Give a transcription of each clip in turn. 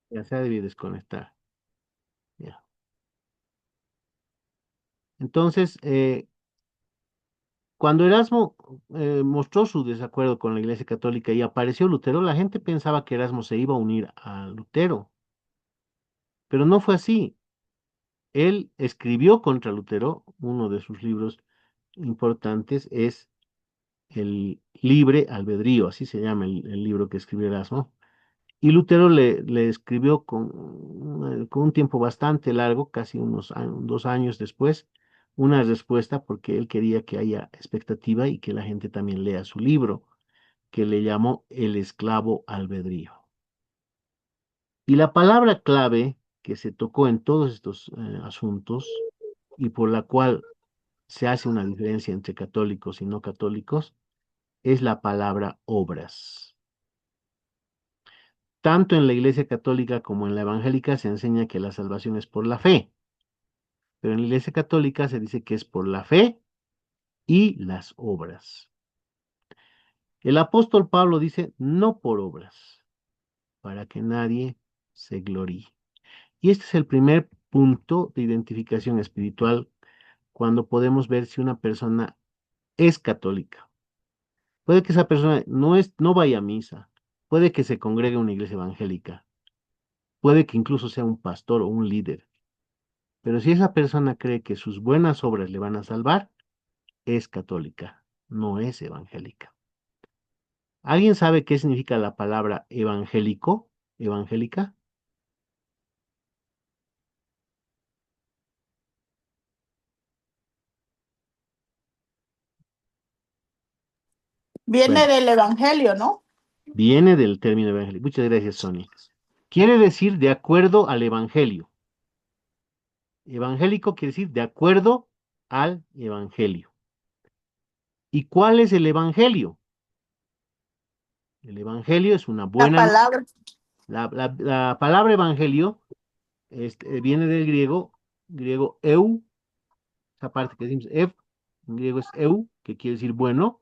Ya se ha debido desconectar. Ya. Entonces, cuando Erasmo mostró su desacuerdo con la Iglesia Católica y apareció Lutero, la gente pensaba que Erasmo se iba a unir a Lutero, pero no fue así. Él escribió contra Lutero, uno de sus libros importantes es el Libre Albedrío, así se llama el libro que escribió Erasmo. Y Lutero le escribió con un tiempo bastante largo, casi 2 años después, una respuesta porque él quería que haya expectativa y que la gente también lea su libro, que le llamó El esclavo albedrío. Y la palabra clave que se tocó en todos estos asuntos y por la cual se hace una diferencia entre católicos y no católicos es la palabra obras. Tanto en la Iglesia Católica como en la evangélica se enseña que la salvación es por la fe, pero en la Iglesia Católica se dice que es por la fe y las obras. El apóstol Pablo dice, no por obras, para que nadie se gloríe. Y este es el primer punto de identificación espiritual cuando podemos ver si una persona es católica. Puede que esa persona no vaya a misa, puede que se congregue en una iglesia evangélica, puede que incluso sea un pastor o un líder. Pero si esa persona cree que sus buenas obras le van a salvar, es católica, no es evangélica. ¿Alguien sabe qué significa la palabra evangélico? ¿Evangélica? Viene Bueno, del Evangelio, ¿no? viene del término evangélico. Muchas gracias, Sonia. Quiere decir de acuerdo al evangelio. Evangélico quiere decir de acuerdo al evangelio. ¿Y cuál es el evangelio? El evangelio es una La buena. palabra. La palabra evangelio viene del griego eu, esa parte que decimos ev, en griego es eu, que quiere decir bueno,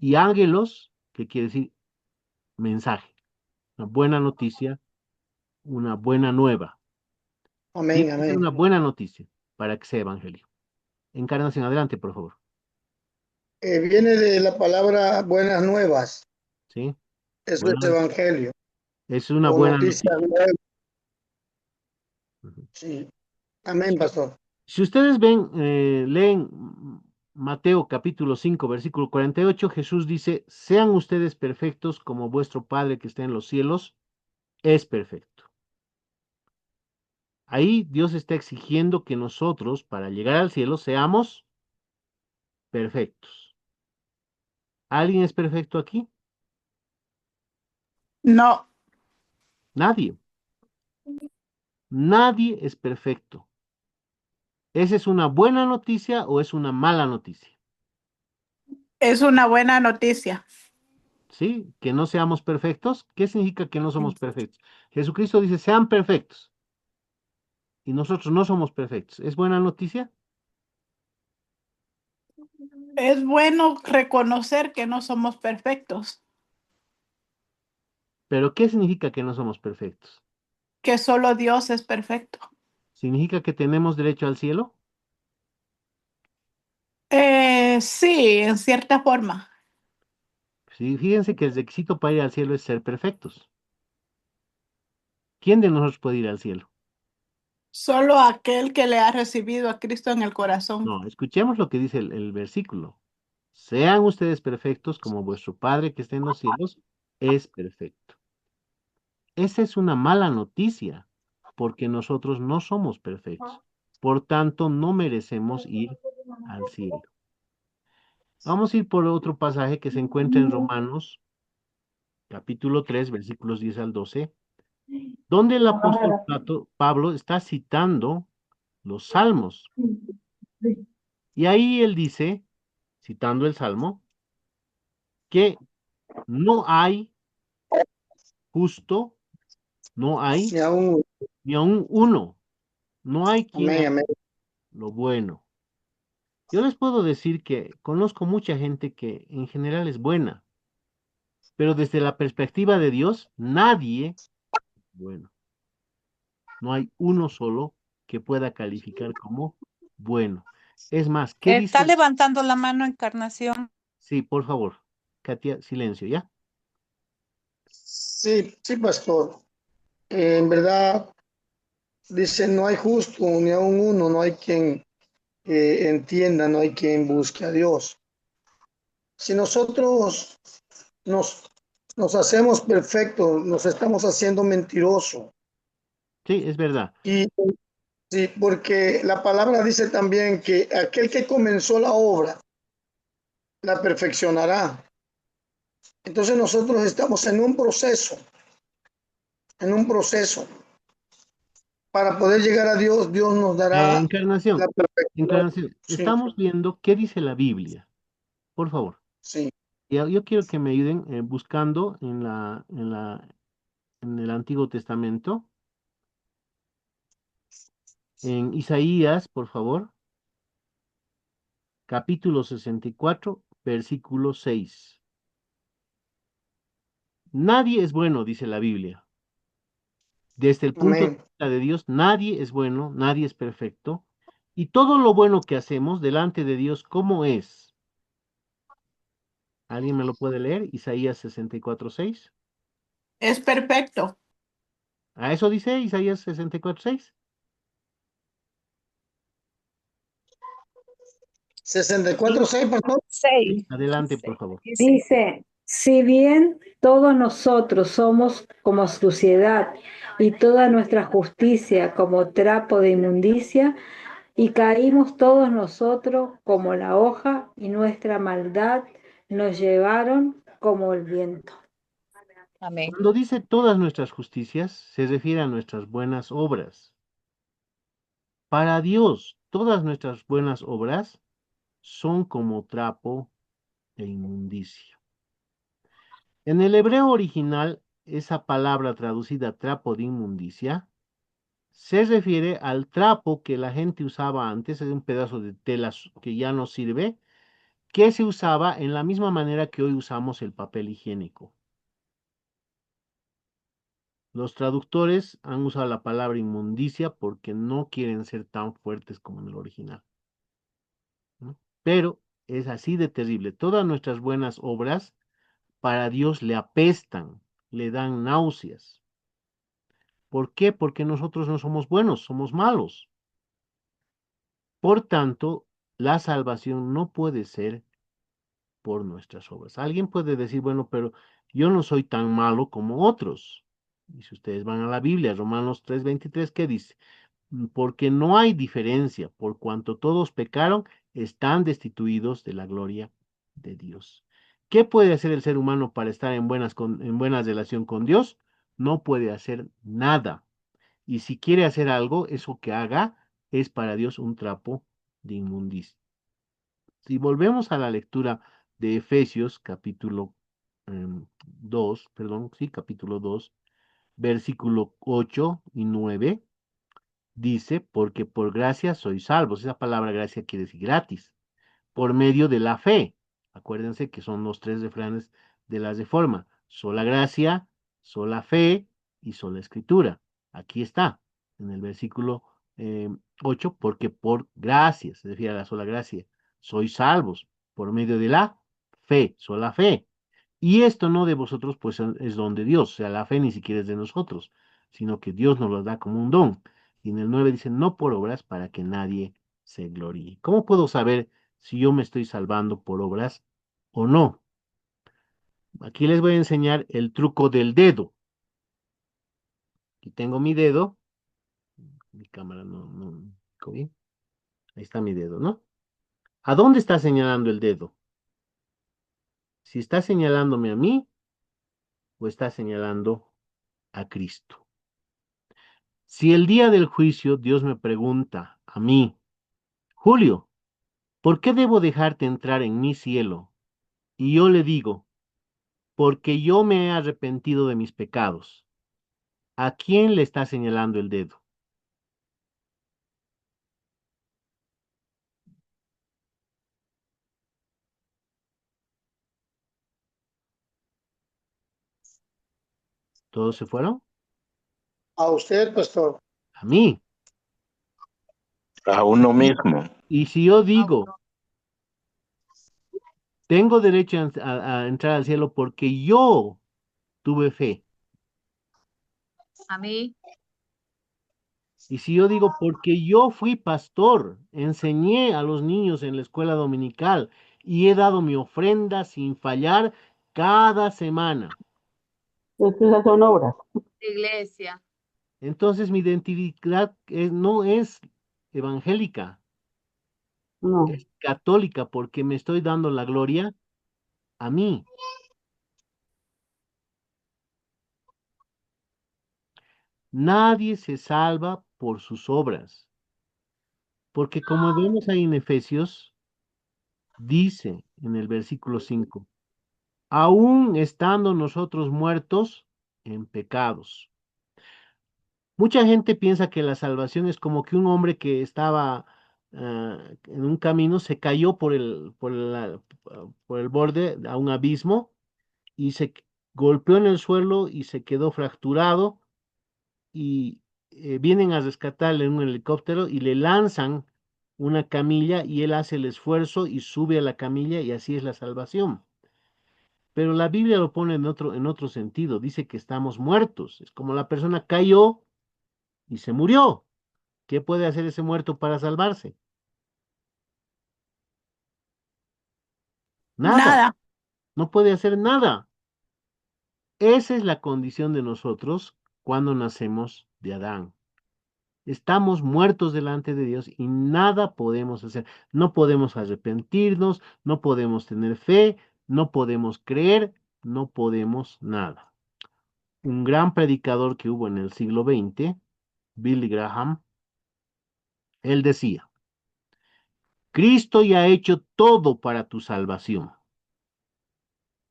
y ángelos, que quiere decir mensaje, una buena noticia, una buena nueva. Tiene Amén, que ser amén. una buena noticia para que sea evangelio. Encarnación, adelante, por favor. Viene de la palabra buenas nuevas, ¿Sí? eso es Buena, evangelio, es una o buena noticia noticia. nueva. Ujú. Sí, amén, pastor. Si ustedes leen Mateo capítulo 5 versículo 48, Jesús dice, sean ustedes perfectos como vuestro Padre que está en los cielos es perfecto. Ahí Dios está exigiendo que nosotros, para llegar al cielo, seamos perfectos. ¿Alguien es perfecto aquí? No, Nadie. Nadie es perfecto. ¿Esa es una buena noticia o es una mala noticia? es una buena noticia. ¿Sí? Que no seamos perfectos. ¿Qué significa que no somos perfectos? Jesucristo dice, sean perfectos. Y nosotros no somos perfectos. ¿Es buena noticia? Es bueno reconocer que no somos perfectos, Pero ¿qué significa que no somos perfectos? que solo Dios es perfecto. ¿Significa que tenemos derecho al cielo? Sí, en cierta forma. Sí, fíjense que el requisito para ir al cielo es ser perfectos. ¿Quién de nosotros puede ir al cielo? Solo aquel que le ha recibido a Cristo en el corazón. No, escuchemos lo que dice el versículo. Sean ustedes perfectos como vuestro Padre que está en los cielos es perfecto. Esa es una mala noticia, porque nosotros no somos perfectos. Por tanto, no merecemos ir al cielo. Vamos a ir por otro pasaje que se encuentra en Romanos, capítulo 3 versículos 10 al 12, donde el apóstol Pablo está citando los salmos. Y ahí él dice, citando el salmo, que no hay justo, no hay Y aún, ni aun uno, no hay quien amén, haga amén. lo bueno. Yo les puedo decir que conozco mucha gente que en general es buena, pero desde la perspectiva de Dios, nadie es bueno. No hay uno solo que pueda calificar como bueno. Es más, ¿qué Está dice? levantando la mano Encarnación. Sí, por favor, Katia, silencio, ¿ya? Sí, sí, pastor. En verdad, dice, no hay justo ni aun uno, no hay quien entienda, no hay quien busque a Dios. Si nosotros nos, nos hacemos perfectos, nos estamos haciendo mentirosos. Sí, es verdad. Y sí, porque la palabra dice también que aquel que comenzó la obra la perfeccionará. Entonces nosotros estamos en un proceso. Para poder llegar a Dios, Dios nos dará la Encarnación, perfección. Encarnación, Sí, estamos viendo qué dice la Biblia, por favor. sí. Yo quiero que me ayuden buscando en el Antiguo Testamento, en Isaías, por favor, capítulo 64, versículo 6. Nadie es bueno, dice la Biblia. Desde el punto de Amén. vista de Dios, nadie es bueno, nadie es perfecto. Y todo lo bueno que hacemos delante de Dios, ¿cómo es? ¿Alguien me lo puede leer? Isaías 64, 6. Es perfecto. ¿A eso dice Isaías 64, 6? 64:6, pastor. Sí, Seis. adelante, por Dice, favor. Dice, si bien todos nosotros somos como suciedad y toda nuestra justicia como trapo de inmundicia, y caímos todos nosotros como la hoja y nuestra maldad nos llevaron como el viento. amén. Cuando dice todas nuestras justicias, se refiere a nuestras buenas obras. Para Dios, todas nuestras buenas obras son como trapo de inmundicia. En el hebreo original, esa palabra traducida trapo de inmundicia se refiere al trapo que la gente usaba antes, es un pedazo de tela que ya no sirve, que se usaba en la misma manera que hoy usamos el papel higiénico. Los traductores han usado la palabra inmundicia porque no quieren ser tan fuertes como en el original, ¿no? Pero es así de terrible. Todas nuestras buenas obras para Dios le apestan, le dan náuseas. ¿Por qué? Porque nosotros no somos buenos, somos malos. Por tanto, la salvación no puede ser por nuestras obras. Alguien puede decir, bueno, pero yo no soy tan malo como otros. Y si ustedes van a la Biblia, Romanos 3:23, ¿qué dice? Porque no hay diferencia, por cuanto todos pecaron, están destituidos de la gloria de Dios. ¿Qué puede hacer el ser humano para estar en buena relación con Dios? No puede hacer nada. Y si quiere hacer algo, eso que haga es para Dios un trapo de inmundicia. Si volvemos a la lectura de Efesios, capítulo 2, perdón, sí, capítulo 2, versículo 8 y 9, dice, porque por gracia sois salvos. Esa palabra gracia quiere decir gratis, por medio de la fe. Acuérdense que son los tres refranes de la Reforma: sola gracia, sola fe y sola escritura. Aquí está, en el versículo 8, porque por gracia, se refiere a la sola gracia, sois salvos por medio de la fe, sola fe. Y esto no de vosotros, pues es don de Dios. O sea, la fe ni siquiera es de nosotros, sino que Dios nos lo da como un don. Y en el 9 dice, no por obras para que nadie se gloríe. ¿Cómo puedo saber si yo me estoy salvando por obras o no? Aquí les voy a enseñar el truco del dedo. Aquí tengo mi dedo. Mi cámara no, bien. Ahí está mi dedo, ¿no? ¿A dónde está señalando el dedo? Si está señalándome a mí o está señalando a Cristo. Si el día del juicio Dios me pregunta a mí, Julio, ¿por qué debo dejarte entrar en mi cielo? Y yo le digo, porque yo me he arrepentido de mis pecados. ¿A quién le está señalando el dedo? ¿Todos se fueron? A usted, pastor. A mí. A uno Y, mismo. y si yo A digo, uno. tengo derecho a entrar al cielo porque yo tuve fe. A mí. Y si yo digo, porque yo fui pastor, enseñé a los niños en la escuela dominical y he dado mi ofrenda sin fallar cada semana. Esas son obras. Iglesia. Entonces mi identidad no es evangélica, No. es católica porque me estoy dando la gloria a mí. Nadie se salva por sus obras, porque como vemos ahí en Efesios, dice en el versículo 5, aún estando nosotros muertos en pecados. Mucha gente piensa que la salvación es como que un hombre que estaba en un camino se cayó por el borde a un abismo y golpeó en el suelo y se quedó fracturado y vienen a rescatarle en un helicóptero y le lanzan una camilla y él hace el esfuerzo y sube a la camilla y así es la salvación. Pero la Biblia lo pone en otro sentido, dice que estamos muertos. Es como la persona cayó y se murió. ¿Qué puede hacer ese muerto para salvarse? Nada, Nada. no puede hacer nada. Esa es la condición de nosotros cuando nacemos de Adán. Estamos muertos delante de Dios y nada podemos hacer. No podemos arrepentirnos, no podemos tener fe, no podemos creer, no podemos nada. Un gran predicador que hubo en el siglo XX, Billy Graham, él decía, Cristo ya ha hecho todo para tu salvación.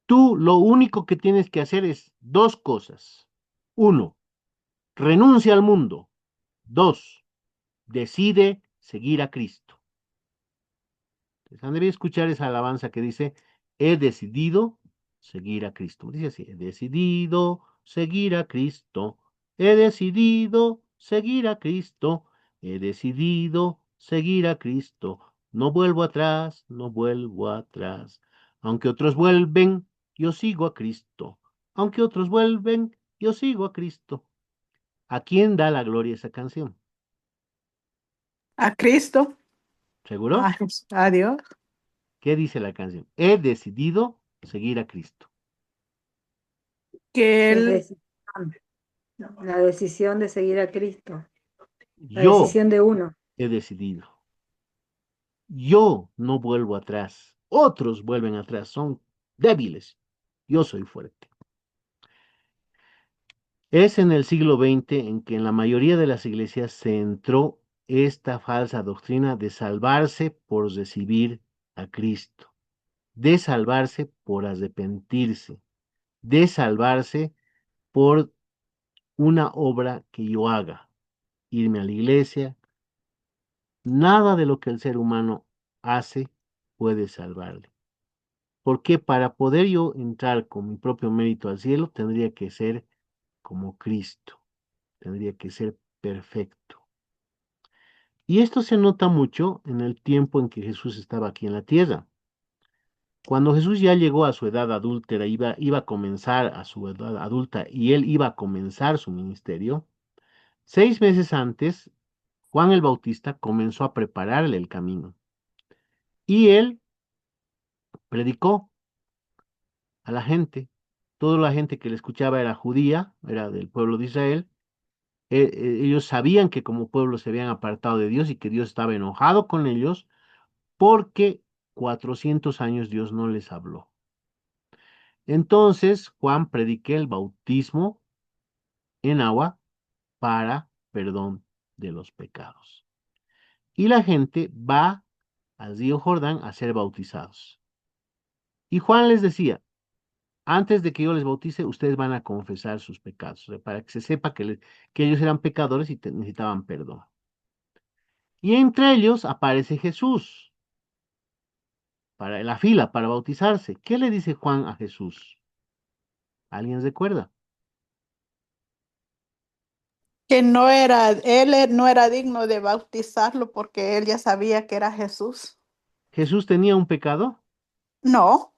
Tú lo único que tienes que hacer es dos cosas. Uno, renuncia al mundo. Dos, decide seguir a Cristo. Entonces, han debido escuchar esa alabanza que dice, he decidido seguir a Cristo. Dice así, he decidido seguir a Cristo. He decidido seguir a Cristo. He decidido seguir a Cristo. No vuelvo atrás, no vuelvo atrás. Aunque otros vuelven, yo sigo a Cristo. Aunque otros vuelven, yo sigo a Cristo. ¿A quién da la gloria esa canción? A Cristo. ¿Seguro? A Dios. ¿Qué dice la canción? He decidido seguir a Cristo. Que Es Él, decisión, la decisión de seguir a Cristo, la Yo decisión de uno. he decidido. Yo no vuelvo atrás. Otros vuelven atrás. Son débiles. Yo soy fuerte. Es en el siglo XX en que en la mayoría de las iglesias se entró esta falsa doctrina de salvarse por recibir a Cristo, de salvarse por arrepentirse, de salvarse por una obra que yo haga, irme a la iglesia. Nada de lo que el ser humano hace puede salvarle. Porque para poder yo entrar con mi propio mérito al cielo, tendría que ser como Cristo, tendría que ser perfecto. Y esto se nota mucho en el tiempo en que Jesús estaba aquí en la tierra. Cuando Jesús ya llegó a su edad adúltera, iba a comenzar a su edad adulta y él iba a comenzar su ministerio, 6 meses antes, Juan el Bautista comenzó a prepararle el camino. Y él predicó a la gente. Toda la gente que le escuchaba era judía, era del pueblo de Israel. Ellos sabían que como pueblo se habían apartado de Dios y que Dios estaba enojado con ellos porque 400 años Dios no les habló. Entonces Juan prediqué el bautismo en agua para perdón de los pecados. Y la gente va al río Jordán a ser bautizados. Y Juan les decía, antes de que yo les bautice, ustedes van a confesar sus pecados, o sea, para que se sepa que ellos eran pecadores y necesitaban perdón. Y entre ellos aparece Jesús para la fila para bautizarse. ¿Qué le dice Juan a Jesús? ¿Alguien recuerda? Que no era, no era digno de bautizarlo porque él ya sabía que era Jesús. ¿Jesús tenía un pecado? No,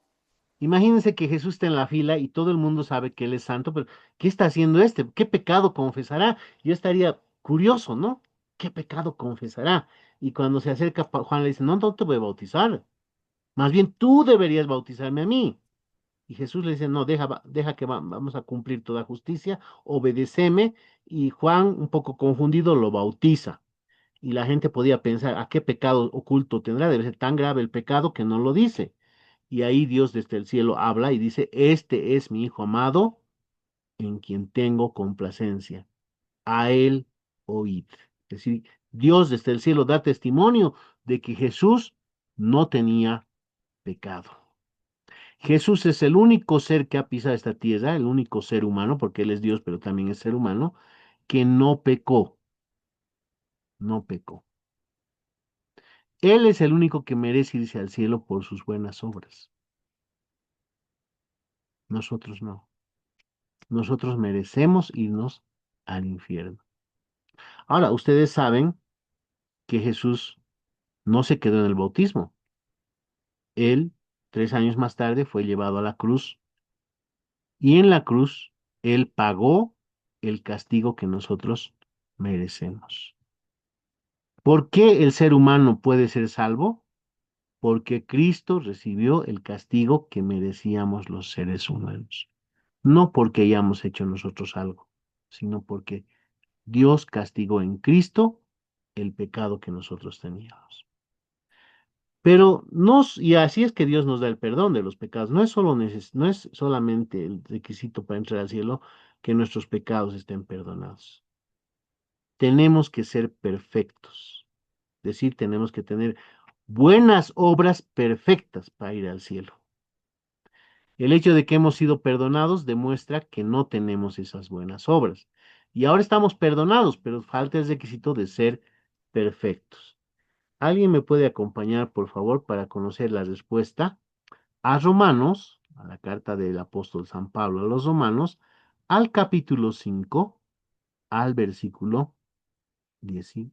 Imagínense que Jesús está en la fila y todo el mundo sabe que Él es santo, pero ¿qué está haciendo este? ¿Qué pecado confesará? Yo estaría curioso, ¿no? ¿Qué pecado confesará? Y cuando se acerca Juan le dice, no, no te voy a bautizar. Más bien tú deberías bautizarme a mí. Y Jesús le dice, no, deja que vamos a cumplir toda justicia, obedéceme. Y Juan, un poco confundido, lo bautiza. Y la gente podía pensar, ¿a qué pecado oculto tendrá? Debe ser tan grave el pecado que no lo dice. Y ahí Dios desde el cielo habla y dice, este es mi Hijo amado, en quien tengo complacencia. A él oíd. Es decir, Dios desde el cielo da testimonio de que Jesús no tenía pecado. Jesús es el único ser que ha pisado esta tierra, el único ser humano, porque Él es Dios, pero también es ser humano, que no pecó, no pecó. Él es el único que merece irse al cielo por sus buenas obras. Nosotros no. Nosotros merecemos irnos al infierno. Ahora, ustedes saben que Jesús no se quedó en el bautismo. Él, 3 años más tarde, fue llevado a la cruz y en la cruz Él pagó el castigo que nosotros merecemos. ¿Por qué el ser humano puede ser salvo? Porque Cristo recibió el castigo que merecíamos los seres humanos. No porque hayamos hecho nosotros algo, sino porque Dios castigó en Cristo el pecado que nosotros teníamos. Pero y así es que Dios nos da el perdón de los pecados. No es solamente el requisito para entrar al cielo que nuestros pecados estén perdonados. Tenemos que ser perfectos. Es decir, tenemos que tener buenas obras perfectas para ir al cielo. El hecho de que hemos sido perdonados demuestra que no tenemos esas buenas obras. Y ahora estamos perdonados, pero falta el requisito de ser perfectos. ¿Alguien me puede acompañar, por favor, para conocer la respuesta a Romanos, a la carta del apóstol San Pablo a los Romanos, al capítulo 5, al versículo 18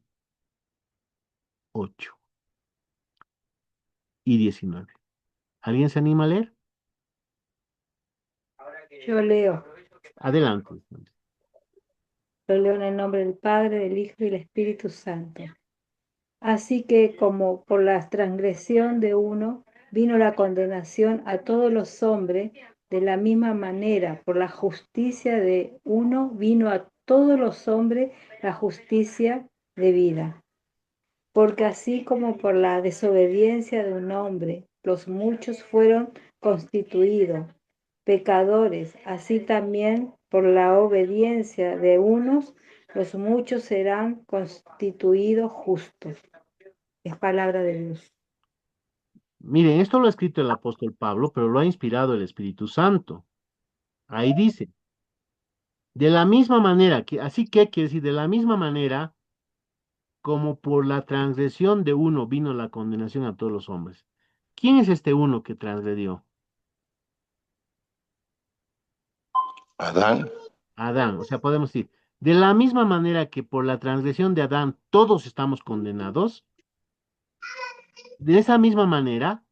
y 19? ¿Alguien se anima a leer? Yo leo. Adelante. Lo leo en el nombre del Padre, del Hijo y del Espíritu Santo. Así que como por la transgresión de uno vino la condenación a todos los hombres, de la misma manera por la justicia de uno vino a todos los hombres la justicia de vida. Porque así como por la desobediencia de un hombre los muchos fueron constituidos pecadores, así también por la obediencia de unos los muchos serán constituidos justos. Es palabra de Dios. Miren, esto lo ha escrito el apóstol Pablo, pero lo ha inspirado el Espíritu Santo. Ahí dice, de la misma manera, así que quiere decir, de la misma manera como por la transgresión de uno vino la condenación a todos los hombres. ¿Quién es este uno que transgredió? Adán, Adán. O sea, podemos decir, de la misma manera que por la transgresión de Adán todos estamos condenados, de esa misma manera,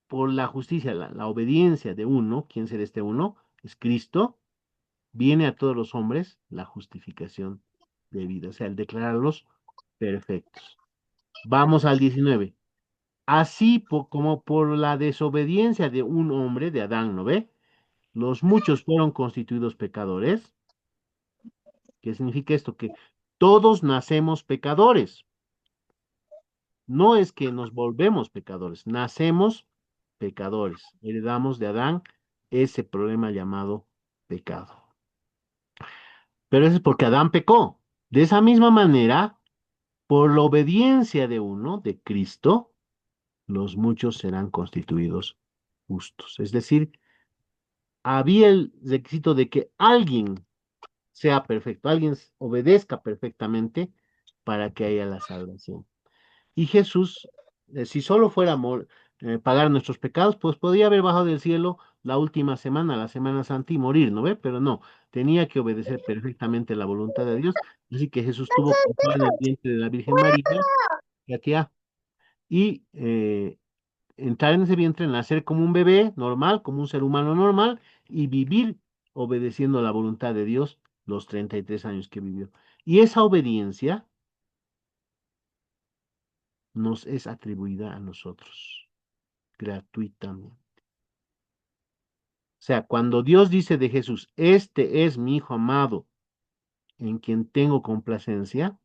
por la justicia, la obediencia de uno, ¿quién será este uno? Es Cristo, viene a todos los hombres la justificación de vida, o sea, el declararlos perfectos. Vamos al 19. Así como por la desobediencia de un hombre, de Adán, ¿no ve? Los muchos fueron constituidos pecadores. ¿Qué significa esto? Que todos nacemos pecadores. No es que nos volvemos pecadores, nacemos pecadores. Heredamos de Adán ese problema llamado pecado. Pero eso es porque Adán pecó. De esa misma manera, por la obediencia de uno, de Cristo, los muchos serán constituidos justos. Es decir, había el requisito de que alguien sea perfecto, alguien obedezca perfectamente para que haya la salvación. Y Jesús, si solo fuera pagar nuestros pecados, pues podría haber bajado del cielo la última semana, la Semana Santa, y morir, ¿no ve? Pero no, tenía que obedecer perfectamente la voluntad de Dios. Así que Jesús tuvo que entrar en el vientre de la Virgen María, ya que y entrar en ese vientre, nacer como un bebé normal, como un ser humano normal, y vivir obedeciendo la voluntad de Dios los 33 años que vivió. Y esa obediencia nos es atribuida a nosotros gratuitamente. O sea, cuando Dios dice de Jesús, este es mi Hijo amado, en quien tengo complacencia,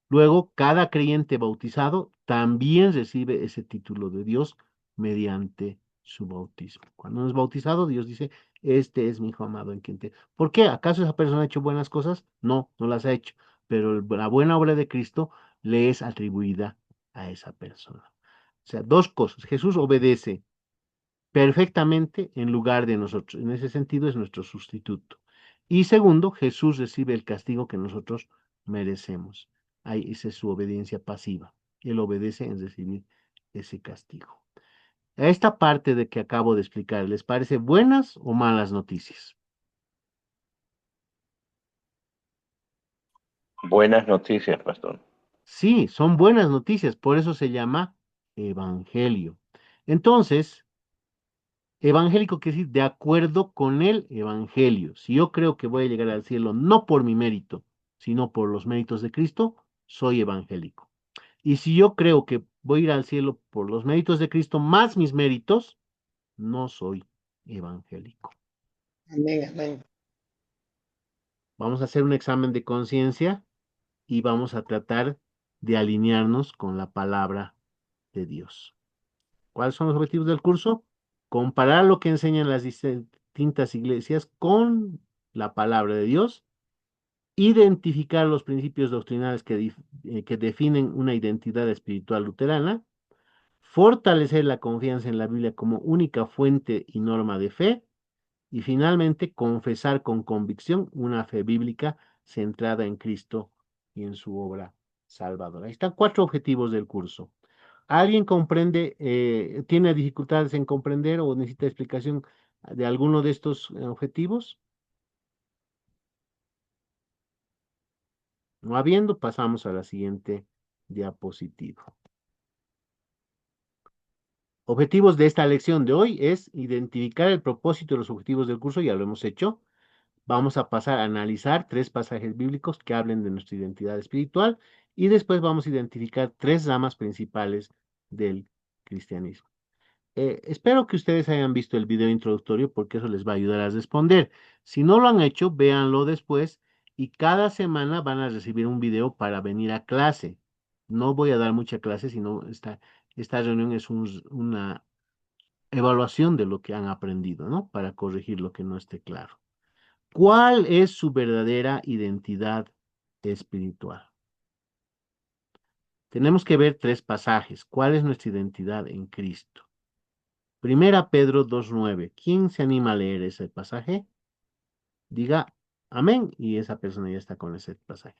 luego cada creyente bautizado también recibe ese título de Dios mediante su bautismo. Cuando uno es bautizado, Dios dice, este es mi Hijo amado en quien te... ¿Por qué? ¿Acaso esa persona ha hecho buenas cosas? No, no las ha hecho, pero la buena obra de Cristo le es atribuida a esa persona. O sea, dos cosas. Jesús obedece perfectamente en lugar de nosotros. En ese sentido es nuestro sustituto. Y segundo, Jesús recibe el castigo que nosotros merecemos. Ahí esa es su obediencia pasiva. Él obedece en recibir ese castigo. A esta parte de que acabo de explicar, ¿les parece buenas o malas noticias? Buenas noticias, pastor. Sí, son buenas noticias, por eso se llama evangelio. Entonces, evangélico quiere decir de acuerdo con el evangelio. Si yo creo que voy a llegar al cielo no por mi mérito, sino por los méritos de Cristo, soy evangélico. Y si yo creo que voy a ir al cielo por los méritos de Cristo más mis méritos, no soy evangélico. Amén, amén. Vamos a hacer un examen de conciencia y vamos a tratar de alinearnos con la palabra de Dios. ¿Cuáles son los objetivos del curso? Comparar lo que enseñan las distintas iglesias con la palabra de Dios, identificar los principios doctrinales que definen una identidad espiritual luterana, fortalecer la confianza en la Biblia como única fuente y norma de fe, y finalmente confesar con convicción una fe bíblica centrada en Cristo y en su obra salvadora. Ahí están 4 objetivos del curso. ¿Alguien comprende, tiene dificultades en comprender o necesita explicación de alguno de estos objetivos? No habiendo, pasamos a la siguiente diapositiva. Objetivos de esta lección de hoy es identificar el propósito y los objetivos del curso, ya lo hemos hecho. Vamos a pasar a analizar 3 pasajes bíblicos que hablen de nuestra identidad espiritual y después vamos a identificar 3 ramas principales del cristianismo. Espero que ustedes hayan visto el video introductorio porque eso les va a ayudar a responder. Si no lo han hecho, véanlo después y cada semana van a recibir un video para venir a clase. No voy a dar mucha clase, sino esta reunión es una evaluación de lo que han aprendido, ¿no? Para corregir lo que no esté claro. ¿Cuál es su verdadera identidad espiritual? Tenemos que ver 3 pasajes. ¿Cuál es nuestra identidad en Cristo? Primera Pedro 2:9. ¿Quién se anima a leer ese pasaje? Diga amén y esa persona ya está con ese pasaje.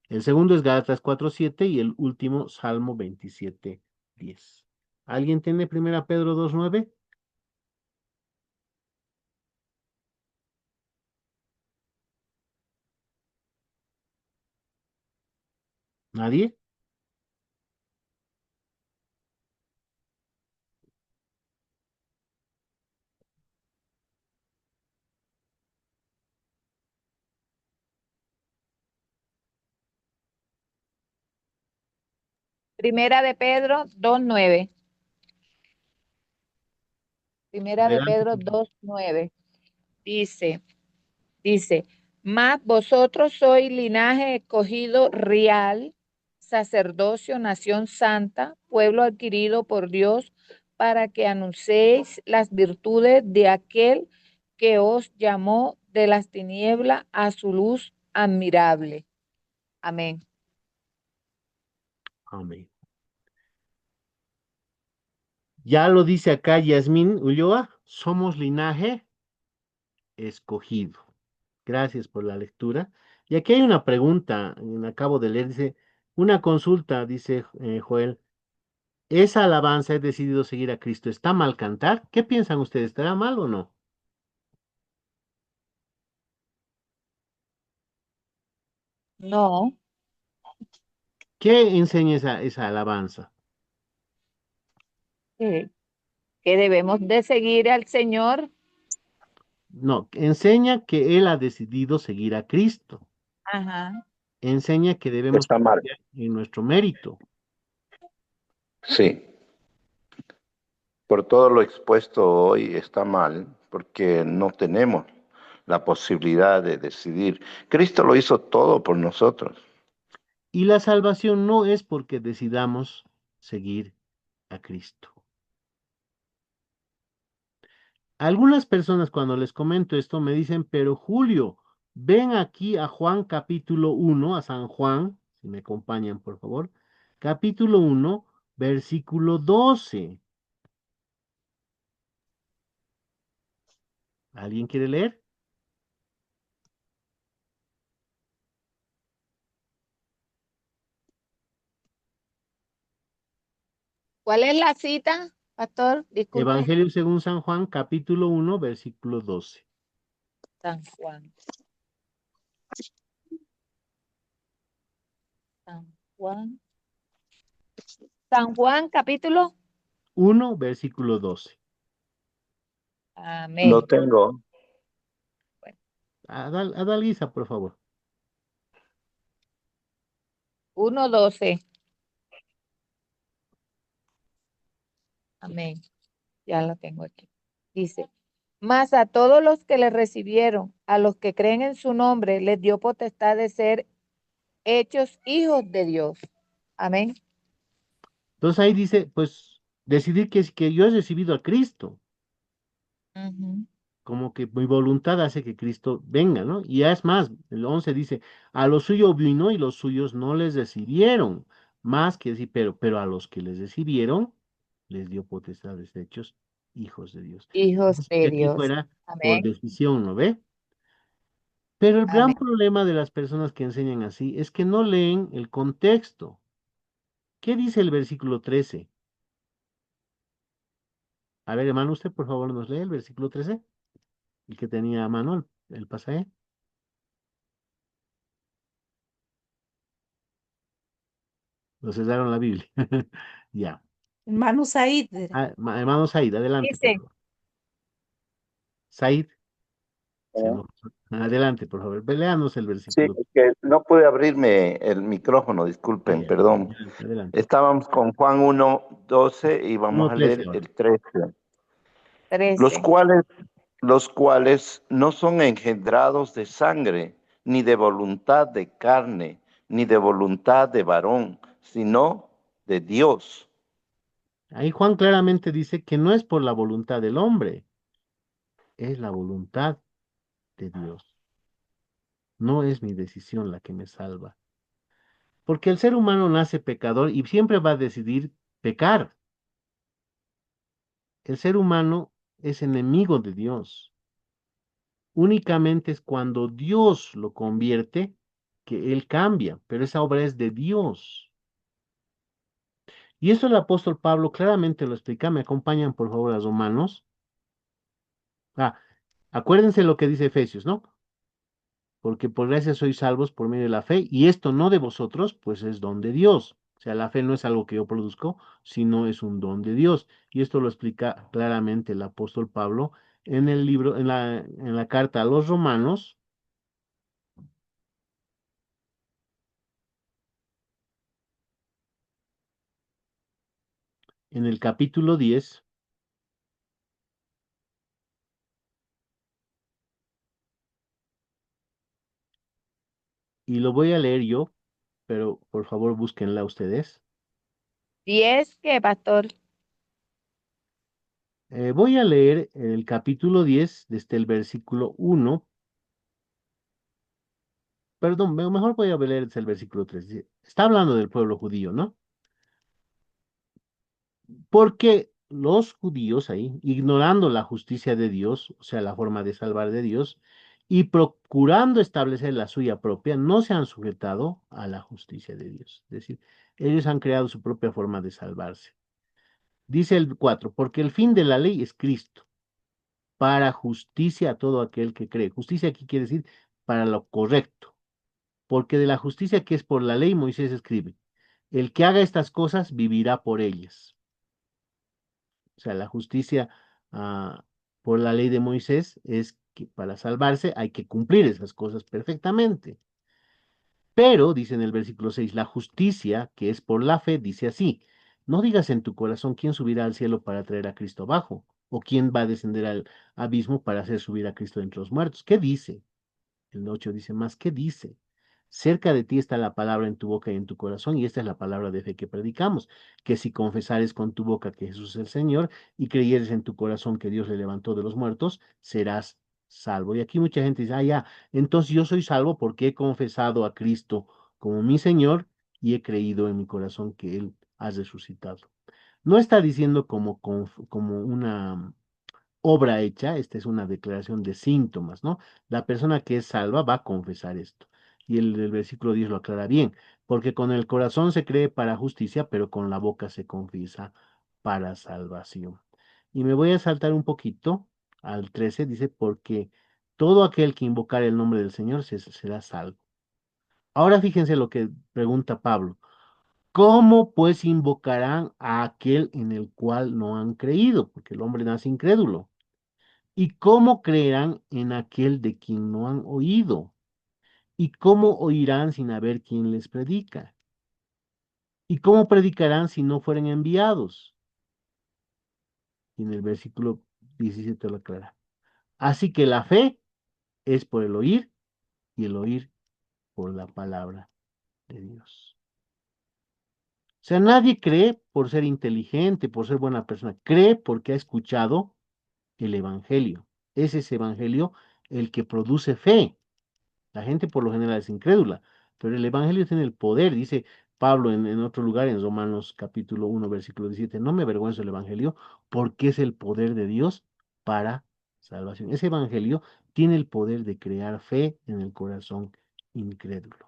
El segundo es Gálatas 4:7 y el último Salmo 27:10. ¿Alguien tiene Primera Pedro 2:9? ¿Nadie? Primera de Pedro 2:9. Primera de Adelante. Pedro 2:9. Dice, dice, mas vosotros sois linaje escogido real, sacerdocio, nación santa, pueblo adquirido por Dios, para que anunciéis las virtudes de aquel que os llamó de las tinieblas a su luz admirable. Amén. Amén. Ya lo dice acá Yasmín Ulloa, somos linaje escogido. Gracias por la lectura. Y aquí hay una pregunta, acabo de leer, dice, una consulta, dice Joel. esa alabanza, he decidido seguir a Cristo, ¿está mal cantar? ¿Qué piensan ustedes? ¿Estará mal o no? No, ¿Qué enseña esa alabanza? que, que debemos de seguir al Señor. No, enseña que Él ha decidido seguir a Cristo. Ajá. Enseña que debemos Está mal. confiar en nuestro mérito. Sí. Por todo lo expuesto hoy está mal porque no tenemos la posibilidad de decidir. Cristo lo hizo todo por nosotros. Y la salvación no es porque decidamos seguir a Cristo. Algunas personas cuando les comento esto me dicen, pero Julio, ven aquí a Juan capítulo 1, a San Juan, si me acompañan por favor, capítulo 1, versículo 12. ¿Alguien quiere leer? ¿Cuál es la cita, pastor? Disculpe. Evangelio según San Juan, capítulo 1, versículo 12. San Juan. San Juan. San Juan, capítulo. 1, versículo 12. Lo Amén. tengo. Bueno, Adalgisa, por favor. 1:12. Amén. Ya lo tengo aquí. Dice, mas a todos los que le recibieron, a los que creen en su nombre, les dio potestad de ser hechos hijos de Dios. Amén. Entonces ahí dice, pues, decidir que yo he recibido a Cristo. Ujú. Como que mi voluntad hace que Cristo venga, ¿no? Y ya es más, el 11 dice, a los suyos vino y los suyos no les recibieron. Más que decir, pero a los que les recibieron, les dio potestades hechos hijos de Dios. Hijos Entonces, que de aquí Dios. fuera por Amén. decisión, ¿no ve? Pero el gran Amén. problema de las personas que enseñan así es que no leen el contexto. ¿Qué dice el versículo 13? A ver, hermano, usted por favor nos lee el versículo 13, el que tenía a mano el pasaje. Nos cesaron la Biblia. Ya. Hermano Said, Hermano Said, adelante, por Dice, favor. Said, se ¿Eh? nos- adelante, por favor. Léanos el Sí, versículo. es que no pude abrirme el micrófono, disculpen, Ya, perdón. adelante, adelante. Estábamos con Juan 1:12 y vamos a 1:13 leer ahora. el 13. Los 13. cuales, los cuales no son engendrados de sangre, ni de voluntad de carne, ni de voluntad de varón, sino de Dios. Ahí Juan claramente dice que no es por la voluntad del hombre, es la voluntad de Dios. No es mi decisión la que me salva. Porque el ser humano nace pecador y siempre va a decidir pecar. El ser humano es enemigo de Dios. Únicamente es cuando Dios lo convierte que Él cambia, pero esa obra es de Dios. Y eso el apóstol Pablo claramente lo explica. Me acompañan, por favor, a Romanos. Ah, acuérdense lo que dice Efesios, ¿no? Porque por gracia sois salvos por medio de la fe, y esto no de vosotros, pues es don de Dios. O sea, la fe no es algo que yo produzco, sino es un don de Dios. Y esto lo explica claramente el apóstol Pablo en el libro, en la carta a los Romanos, en el capítulo 10. Y lo voy a leer yo, pero por favor búsquenla ustedes. 10, ¿qué, pastor? Voy a leer el capítulo 10 desde el versículo 1. Perdón, mejor voy a leer desde el versículo 3. Está hablando del pueblo judío, ¿no? Porque los judíos ahí, ignorando la justicia de Dios, o sea, la forma de salvar de Dios, y procurando establecer la suya propia, no se han sujetado a la justicia de Dios. Es decir, ellos han creado su propia forma de salvarse. Dice el 4, porque el fin de la ley es Cristo, para justicia a todo aquel que cree. Justicia aquí quiere decir para lo correcto, porque de la justicia que es por la ley Moisés escribe, el que haga estas cosas vivirá por ellas. O sea, la justicia por la ley de Moisés es que para salvarse hay que cumplir esas cosas perfectamente. Pero, dice en el versículo 6, la justicia que es por la fe dice así, no digas en tu corazón quién subirá al cielo para traer a Cristo abajo, o quién va a descender al abismo para hacer subir a Cristo entre los muertos. ¿Qué dice? El 8 dice más, ¿qué dice? Cerca de ti está la palabra en tu boca y en tu corazón, y esta es la palabra de fe que predicamos, que si confesares con tu boca que Jesús es el Señor y creyeres en tu corazón que Dios le levantó de los muertos, serás salvo. Y aquí mucha gente dice, ya, entonces yo soy salvo porque he confesado a Cristo como mi Señor y he creído en mi corazón que Él ha resucitado. No está diciendo como una obra hecha, esta es una declaración de síntomas, ¿no? La persona que es salva va a confesar esto. Y el versículo 10 lo aclara bien, porque con el corazón se cree para justicia, pero con la boca se confiesa para salvación. Y me voy a saltar un poquito al 13, dice, porque todo aquel que invocar el nombre del Señor será salvo. Ahora fíjense lo que pregunta Pablo. ¿Cómo pues invocarán a aquel en el cual no han creído? Porque el hombre nace incrédulo. ¿Y cómo creerán en aquel de quien no han oído? ¿Y cómo oirán sin haber quien les predica? ¿Y cómo predicarán si no fueren enviados? Y en el versículo 17 lo aclara. Así que la fe es por el oír y el oír por la palabra de Dios. O sea, nadie cree por ser inteligente, por ser buena persona. Cree porque ha escuchado el Evangelio. Es ese Evangelio el que produce fe. La gente por lo general es incrédula, pero el Evangelio tiene el poder, dice Pablo en otro lugar, en Romanos capítulo 1, versículo 17, no me avergüenzo del Evangelio porque es el poder de Dios para salvación. Ese Evangelio tiene el poder de crear fe en el corazón incrédulo.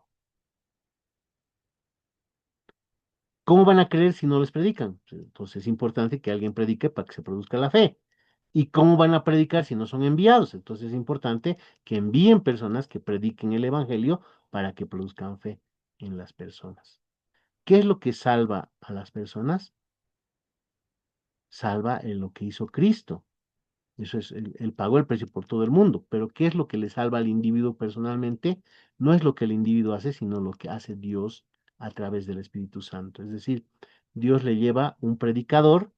¿Cómo van a creer si no les predican? Entonces es importante que alguien predique para que se produzca la fe. ¿Y cómo van a predicar si no son enviados? Entonces es importante que envíen personas que prediquen el Evangelio para que produzcan fe en las personas. ¿Qué es lo que salva a las personas? Salva en lo que hizo Cristo. Eso es, él pagó el precio por todo el mundo. Pero ¿qué es lo que le salva al individuo personalmente? No es lo que el individuo hace, sino lo que hace Dios a través del Espíritu Santo. Es decir, Dios le lleva un predicador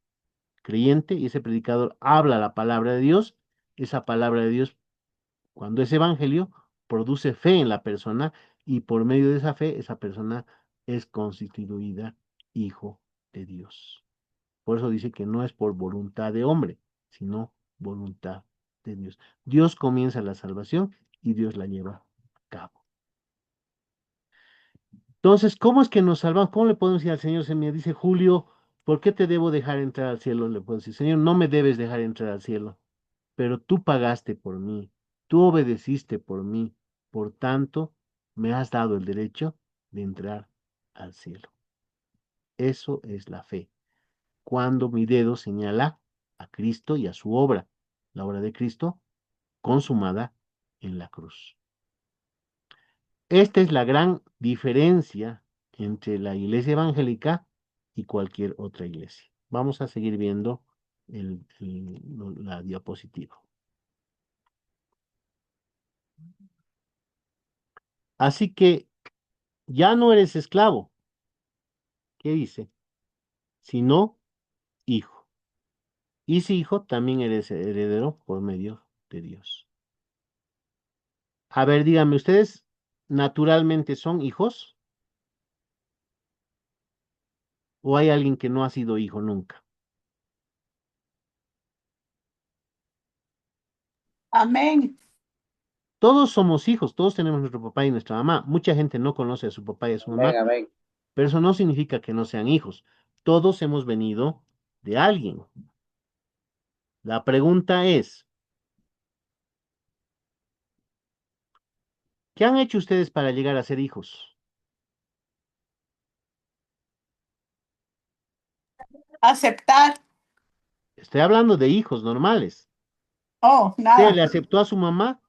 creyente y ese predicador habla la palabra de Dios. Esa palabra de Dios, cuando es evangelio, produce fe en la persona y por medio de esa fe, esa persona es constituida hijo de Dios. Por eso dice que no es por voluntad de hombre, sino voluntad de Dios. Dios comienza la salvación y Dios la lleva a cabo. Entonces, ¿cómo es que nos salvamos? ¿Cómo le podemos decir al Señor? Se me dice Julio, ¿por qué te debo dejar entrar al cielo? Le puedo decir, Señor, no me debes dejar entrar al cielo, pero tú pagaste por mí, tú obedeciste por mí, por tanto, me has dado el derecho de entrar al cielo. Eso es la fe. Cuando mi dedo señala a Cristo y a su obra, la obra de Cristo consumada en la cruz. Esta es la gran diferencia entre la iglesia evangélica y cualquier otra iglesia. Vamos a seguir viendo la diapositiva. Así que ya no eres esclavo. ¿Qué dice? Sino hijo. Y si hijo, también eres heredero por medio de Dios. A ver, díganme, ¿ustedes naturalmente son hijos? ¿O hay alguien que no ha sido hijo nunca? Amén. Todos somos hijos, todos tenemos nuestro papá y nuestra mamá. Mucha gente no conoce a su papá y a su mamá, pero eso no significa que no sean hijos. Todos hemos venido de alguien. La pregunta es, ¿qué han hecho ustedes para llegar a ser hijos? Aceptar. Estoy hablando de hijos normales. Oh, ¿Usted le nada. aceptó a su mamá?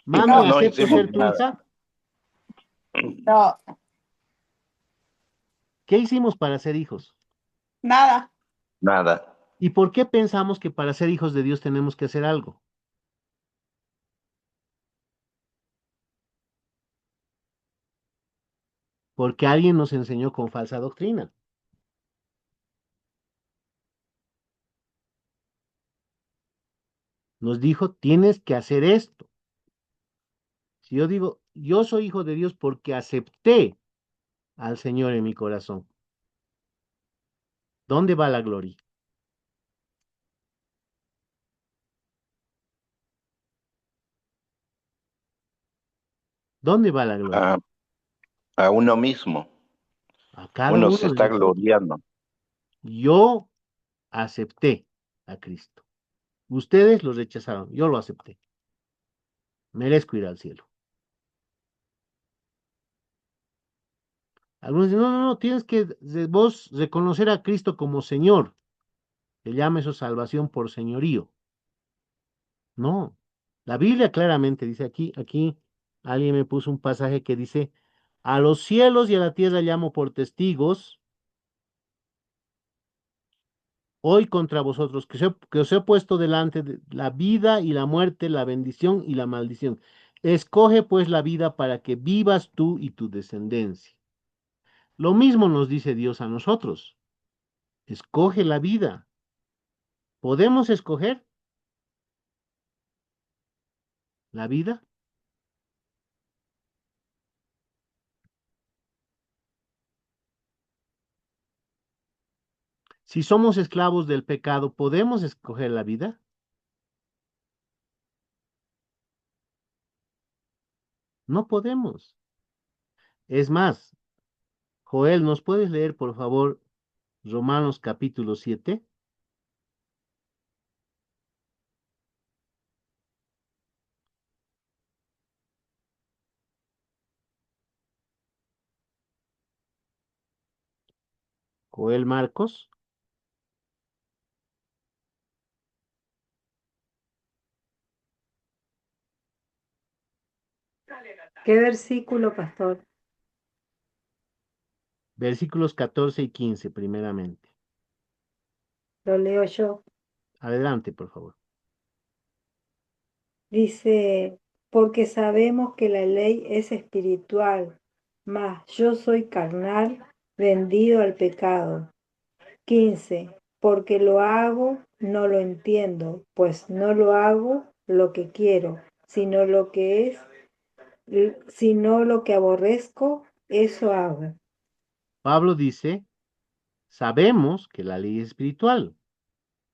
Mami, No, No ¿acepto hicimos ser tu nada, hija? no, ¿Qué hicimos para ser hijos? nada. nada. ¿Y por qué pensamos que para ser hijos de Dios tenemos que hacer algo? Porque alguien nos enseñó con falsa doctrina. Nos dijo, tienes que hacer esto. Si yo digo, yo soy hijo de Dios porque acepté al Señor en mi corazón, ¿dónde va la gloria? ¿Dónde va la gloria? A, a uno mismo. A cada Uno se uno de está nosotros. gloriando. Yo acepté a Cristo. Ustedes lo rechazaron, yo lo acepté. Merezco ir al cielo. Algunos dicen, no, no, no, tienes que vos reconocer a Cristo como Señor. Que llame eso salvación por señorío. No. La Biblia claramente dice aquí alguien me puso un pasaje que dice, a los cielos y a la tierra llamo por testigos, hoy contra vosotros, que os he puesto delante de la vida y la muerte, la bendición y la maldición. Escoge pues la vida para que vivas tú y tu descendencia. Lo mismo nos dice Dios a nosotros. Escoge la vida. ¿Podemos escoger la vida? Si somos esclavos del pecado, ¿podemos escoger la vida? No podemos. Es más, Joel, ¿nos puedes leer, por favor, Romanos capítulo 7? Joel Marcos. ¿Qué versículo, pastor? Versículos 14 y 15, primeramente. Lo leo yo. Adelante, por favor. Dice, porque sabemos que la ley es espiritual, mas yo soy carnal, vendido al pecado. 15. Porque lo hago, no lo entiendo, pues no lo hago lo que quiero, sino lo que es, sino lo que aborrezco, eso hago. Pablo dice, sabemos que la ley es espiritual.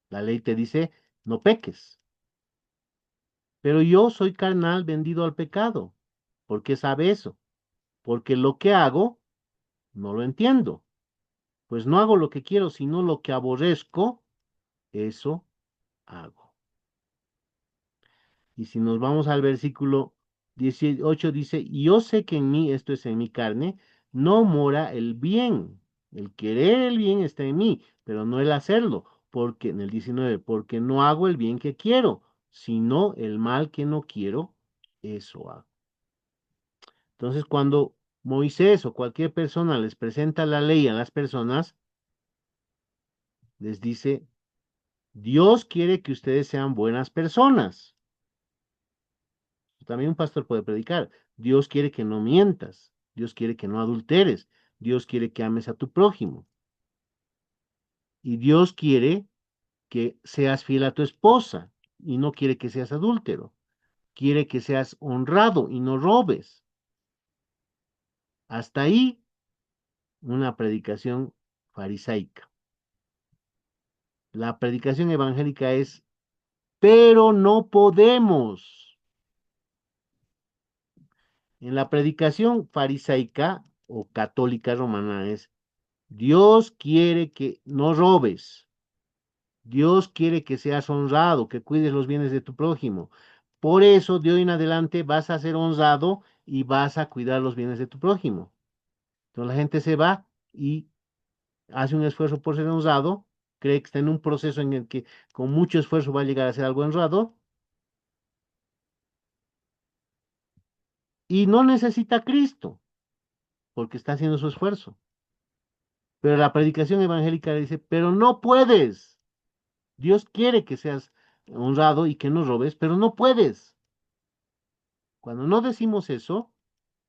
La ley te dice, no peques. Pero yo soy carnal vendido al pecado. ¿Por qué sabe eso? Porque lo que hago, no lo entiendo. Pues no hago lo que quiero, sino lo que aborrezco, eso hago. Y si nos vamos al versículo 18, dice, y yo sé que en mí, esto es en mi carne, no mora el bien. El querer el bien está en mí, pero no el hacerlo, porque en el 19, porque no hago el bien que quiero, sino el mal que no quiero, eso hago. Entonces, cuando Moisés o cualquier persona les presenta la ley a las personas, les dice, Dios quiere que ustedes sean buenas personas. También un pastor puede predicar. Dios quiere que no mientas. Dios quiere que no adulteres. Dios quiere que ames a tu prójimo. Y Dios quiere que seas fiel a tu esposa y no quiere que seas adúltero. Quiere que seas honrado y no robes. Hasta ahí una predicación farisaica. La predicación evangélica es, pero no podemos. En la predicación farisaica o católica romana es, Dios quiere que no robes. Dios quiere que seas honrado, que cuides los bienes de tu prójimo. Por eso, de hoy en adelante, vas a ser honrado y vas a cuidar los bienes de tu prójimo. Entonces la gente se va y hace un esfuerzo por ser honrado cree que está en un proceso en el que con mucho esfuerzo va a llegar a hacer algo honrado y no necesita a Cristo porque está haciendo su esfuerzo. Pero la predicación evangélica le dice, pero no puedes. Dios quiere que seas honrado y que no robes, pero no puedes. Cuando no decimos eso,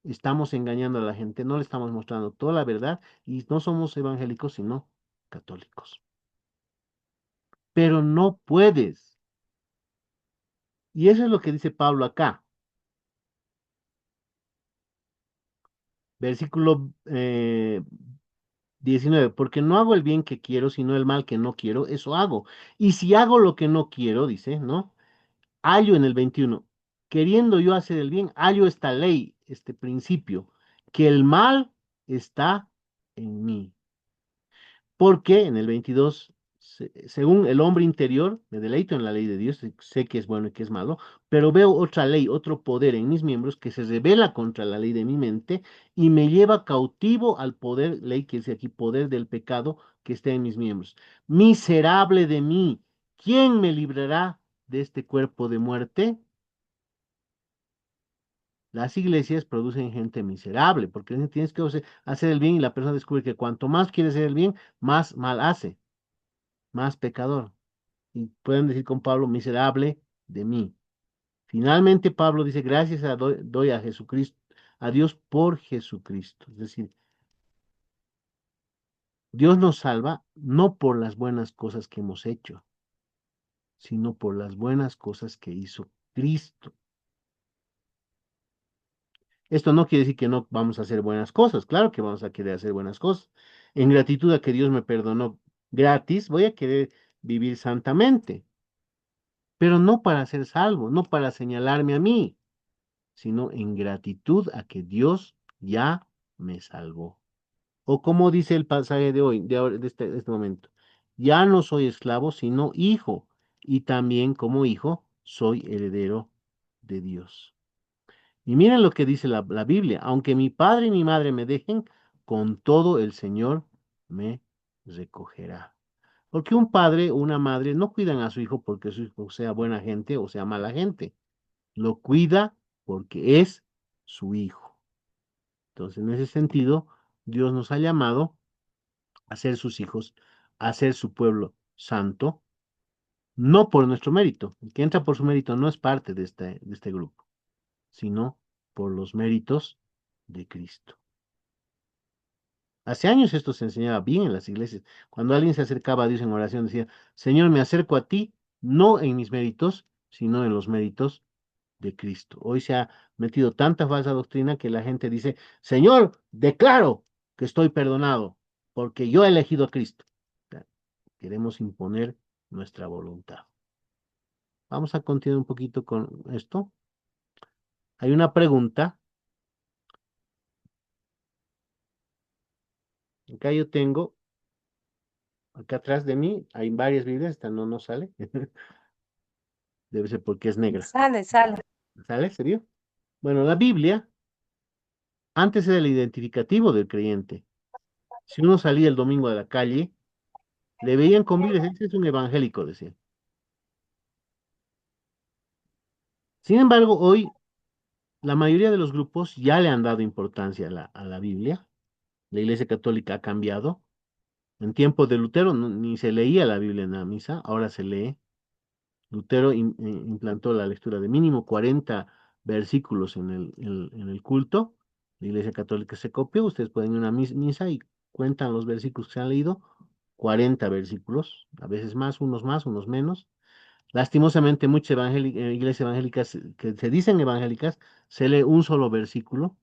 estamos engañando a la gente, no le estamos mostrando toda la verdad y no somos evangélicos, sino católicos. Pero no puedes. Y eso es lo que dice Pablo acá. Versículo 19, porque no hago el bien que quiero, sino el mal que no quiero, eso hago. Y si hago lo que no quiero, dice, ¿no? Hallo en el 21, queriendo yo hacer el bien, hallo esta ley, este principio, que el mal está en mí. Porque en el 22, según el hombre interior, me deleito en la ley de Dios, sé que es bueno y que es malo, pero veo otra ley, otro poder en mis miembros que se revela contra la ley de mi mente y me lleva cautivo al poder, ley que dice aquí, poder del pecado que está en mis miembros. Miserable de mí, ¿quién me librará de este cuerpo de muerte? Las iglesias producen gente miserable, porque tienes que hacer el bien y la persona descubre que cuanto más quiere hacer el bien, más mal hace, más pecador. Y pueden decir con Pablo, miserable de mí. Finalmente Pablo dice, gracias doy a Jesucristo, a Dios por Jesucristo. Es decir, Dios nos salva no por las buenas cosas que hemos hecho, sino por las buenas cosas que hizo Cristo. Esto no quiere decir que no vamos a hacer buenas cosas. Claro que vamos a querer hacer buenas cosas. En gratitud a que Dios me perdonó gratis, voy a querer vivir santamente, pero no para ser salvo, no para señalarme a mí, sino en gratitud a que Dios ya me salvó. O como dice el pasaje de hoy, de este momento, ya no soy esclavo, sino hijo, y también como hijo soy heredero de Dios. Y miren lo que dice la Biblia, aunque mi padre y mi madre me dejen, con todo el Señor me recogerá. Porque un padre o una madre no cuidan a su hijo porque su hijo sea buena gente o sea mala gente. Lo cuida porque es su hijo. Entonces, en ese sentido, Dios nos ha llamado a ser sus hijos, a ser su pueblo santo, no por nuestro mérito. El que entra por su mérito no es parte de este grupo, sino por los méritos de Cristo. Hace años esto se enseñaba bien en las iglesias. Cuando alguien se acercaba a Dios en oración, decía, Señor, me acerco a ti, no en mis méritos, sino en los méritos de Cristo. Hoy se ha metido tanta falsa doctrina que la gente dice, Señor, declaro que estoy perdonado, porque yo he elegido a Cristo. Queremos imponer nuestra voluntad. Vamos a continuar un poquito con esto. Hay una pregunta. Acá yo tengo, acá atrás de mí, hay varias Biblias, esta no nos sale. Debe ser porque es negra. Sale, sale. ¿Sale? ¿Serio? Bueno, la Biblia antes era el identificativo del creyente. Si uno salía el domingo a la calle, le veían con Biblia, ese es un evangélico, decían. Sin embargo, hoy la mayoría de los grupos ya le han dado importancia a la Biblia. La Iglesia Católica ha cambiado. En tiempo de Lutero ni se leía la Biblia en la misa, ahora se lee. Lutero implantó la lectura de mínimo 40 versículos en el culto. La Iglesia Católica se copió. Ustedes pueden ir a una misa y cuentan los versículos que se han leído. 40 versículos, a veces más, unos menos. Lastimosamente, muchas iglesias evangélicas que se dicen evangélicas, se lee un solo versículo.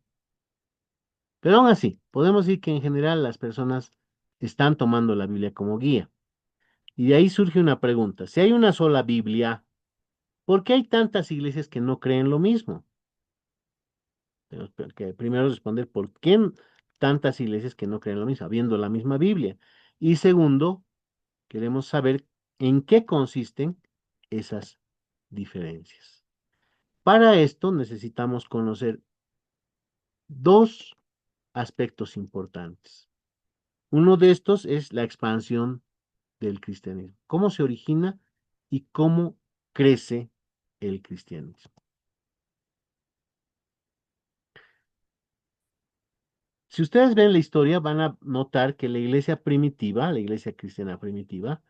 Pero aún así, podemos decir que en general las personas están tomando la Biblia como guía. Y de ahí surge una pregunta. Si hay una sola Biblia, ¿por qué hay tantas iglesias que no creen lo mismo? Tenemos que primero responder por qué tantas iglesias que no creen lo mismo, habiendo la misma Biblia. Y segundo, queremos saber en qué consisten esas diferencias. Para esto necesitamos conocer dos aspectos importantes. Uno de estos es la expansión del cristianismo, cómo se origina y cómo crece el cristianismo. Si ustedes ven la historia, van a notar que la iglesia primitiva, la iglesia cristiana primitiva,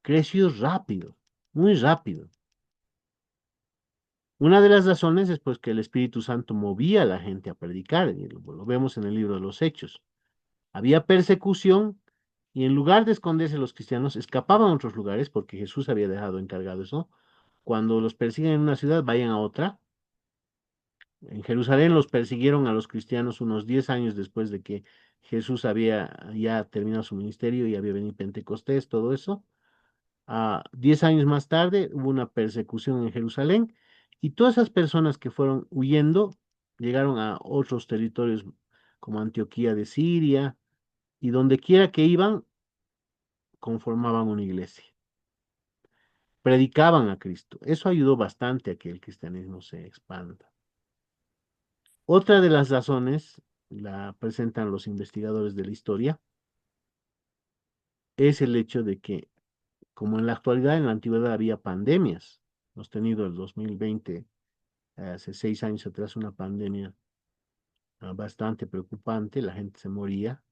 creció rápido, muy rápido. Una de las razones es pues que el Espíritu Santo movía a la gente a predicar, y lo vemos en el libro de los Hechos. Había persecución y en lugar de esconderse los cristianos, escapaban a otros lugares porque Jesús había dejado encargado eso. Cuando los persiguen en una ciudad, vayan a otra. En Jerusalén los persiguieron a los cristianos unos 10 años después de que Jesús había ya terminado su ministerio y había venido Pentecostés, todo eso. 10 años más tarde hubo una persecución en Jerusalén y todas esas personas que fueron huyendo llegaron a otros territorios como Antioquía de Siria y donde quiera que iban conformaban una iglesia, predicaban a Cristo. Eso ayudó bastante a que el cristianismo se expanda. Otra de las razones, la presentan los investigadores de la historia, es el hecho de que, como en la actualidad, en la antigüedad había pandemias. Hemos tenido el 2020, hace 6 años atrás, una pandemia bastante preocupante, la gente se moría.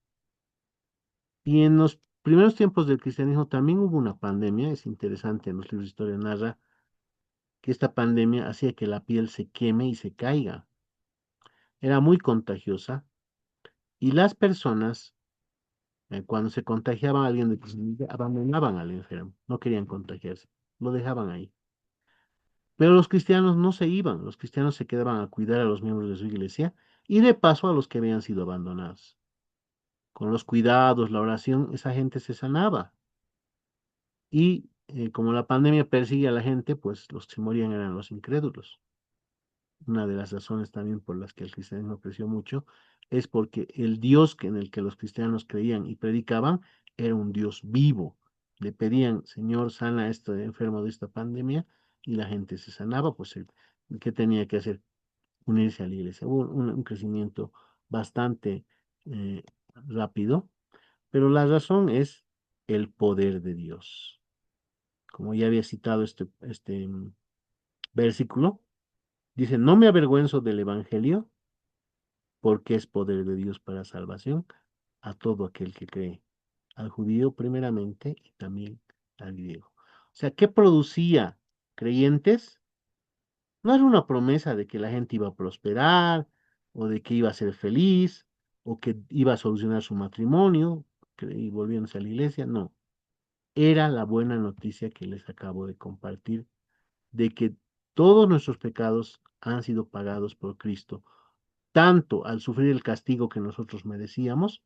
Y en los primeros tiempos del cristianismo también hubo una pandemia, es interesante, en los libros de historia narra que esta pandemia hacía que la piel se queme y se caiga. Era muy contagiosa y las personas, cuando se contagiaba a alguien de cristianismo, abandonaban al enfermo, no querían contagiarse, lo dejaban ahí. Pero los cristianos no se iban, los cristianos se quedaban a cuidar a los miembros de su iglesia y de paso a los que habían sido abandonados. Con los cuidados, la oración, esa gente se sanaba. Y como la pandemia persigue a la gente, pues los que morían eran los incrédulos. Una de las razones también por las que el cristianismo creció mucho es porque el Dios en el que los cristianos creían y predicaban era un Dios vivo. Le pedían, Señor, sana a este enfermo de esta pandemia, y la gente se sanaba, pues ¿qué tenía que hacer? Unirse a la iglesia. Hubo un crecimiento bastante eh, rápido, pero la razón es el poder de Dios. Como ya había citado este versículo, dice, no me avergüenzo del Evangelio, porque es poder de Dios para salvación a todo aquel que cree, al judío primeramente y también al griego. O sea, ¿qué producía creyentes? No era una promesa de que la gente iba a prosperar, o de que iba a ser feliz, o que iba a solucionar su matrimonio, y volviéndose a la iglesia, no. Era la buena noticia que les acabo de compartir, de que todos nuestros pecados han sido pagados por Cristo, tanto al sufrir el castigo que nosotros merecíamos,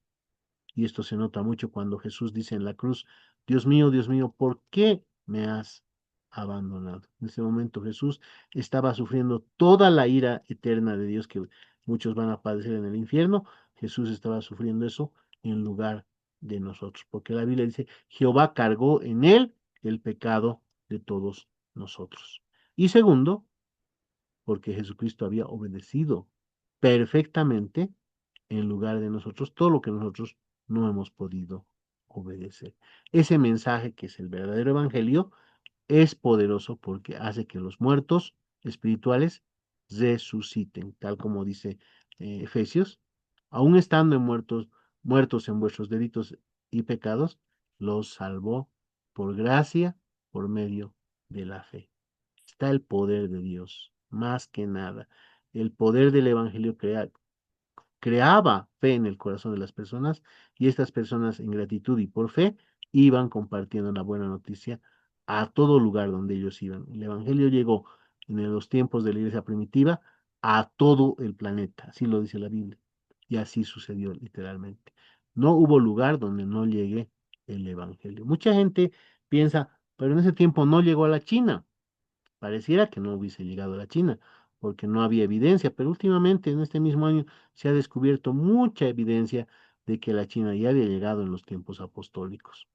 y esto se nota mucho cuando Jesús dice en la cruz, Dios mío, ¿por qué me has abandonado? En ese momento Jesús estaba sufriendo toda la ira eterna de Dios que muchos van a padecer en el infierno. Jesús estaba sufriendo eso en lugar de nosotros, porque la Biblia dice, Jehová cargó en él el pecado de todos nosotros. Y segundo, porque Jesucristo había obedecido perfectamente en lugar de nosotros todo lo que nosotros no hemos podido obedecer. Ese mensaje, que es el verdadero evangelio, es poderoso porque hace que los muertos espirituales resuciten, tal como dice Efesios, aún estando muertos en vuestros delitos y pecados, los salvó por gracia, por medio de la fe. Está el poder de Dios, más que nada. El poder del Evangelio creaba fe en el corazón de las personas, y estas personas, en gratitud y por fe, iban compartiendo la buena noticia a todo lugar donde ellos iban. El Evangelio llegó en los tiempos de la iglesia primitiva a todo el planeta, así lo dice la Biblia, y así sucedió literalmente. No hubo lugar donde no llegue el Evangelio. Mucha gente piensa, pero en ese tiempo no llegó a la China. Pareciera que no hubiese llegado a la China, porque no había evidencia, pero últimamente, en este mismo año, se ha descubierto mucha evidencia de que la China ya había llegado en los tiempos apostólicos.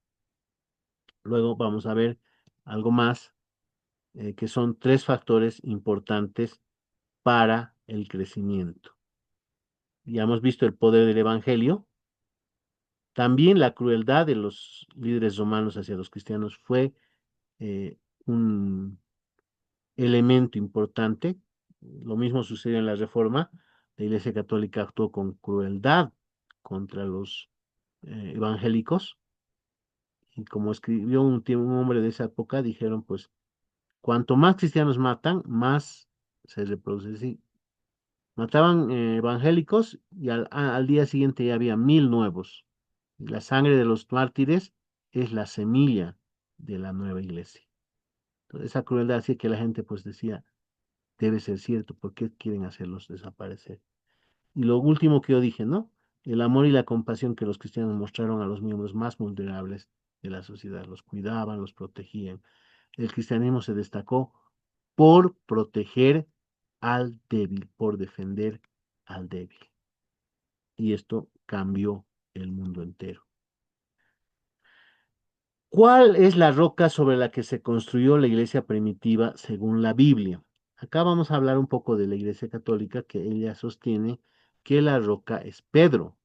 Luego vamos a ver algo más, que son 3 factores importantes para el crecimiento. Ya hemos visto el poder del Evangelio, También la crueldad de los líderes romanos hacia los cristianos fue un elemento importante. Lo mismo sucedió en la Reforma. La Iglesia Católica actuó con crueldad contra los evangélicos. Y como escribió un hombre de esa época, dijeron, pues, cuanto más cristianos matan, más se reproduce. Sí, mataban evangélicos y al día siguiente ya había 1000 nuevos. Y la sangre de los mártires es la semilla de la nueva iglesia. Entonces, esa crueldad hacía que la gente pues decía, debe ser cierto, ¿por qué quieren hacerlos desaparecer? Y lo último que yo dije, ¿no? El amor y la compasión que los cristianos mostraron a los miembros más vulnerables de la sociedad. Los cuidaban, los protegían. El cristianismo se destacó por proteger al débil, por defender al débil. Y esto cambió el mundo entero. ¿Cuál es la roca sobre la que se construyó la iglesia primitiva según la Biblia? Acá vamos a hablar un poco de la iglesia católica que ella sostiene que la roca es Pedro.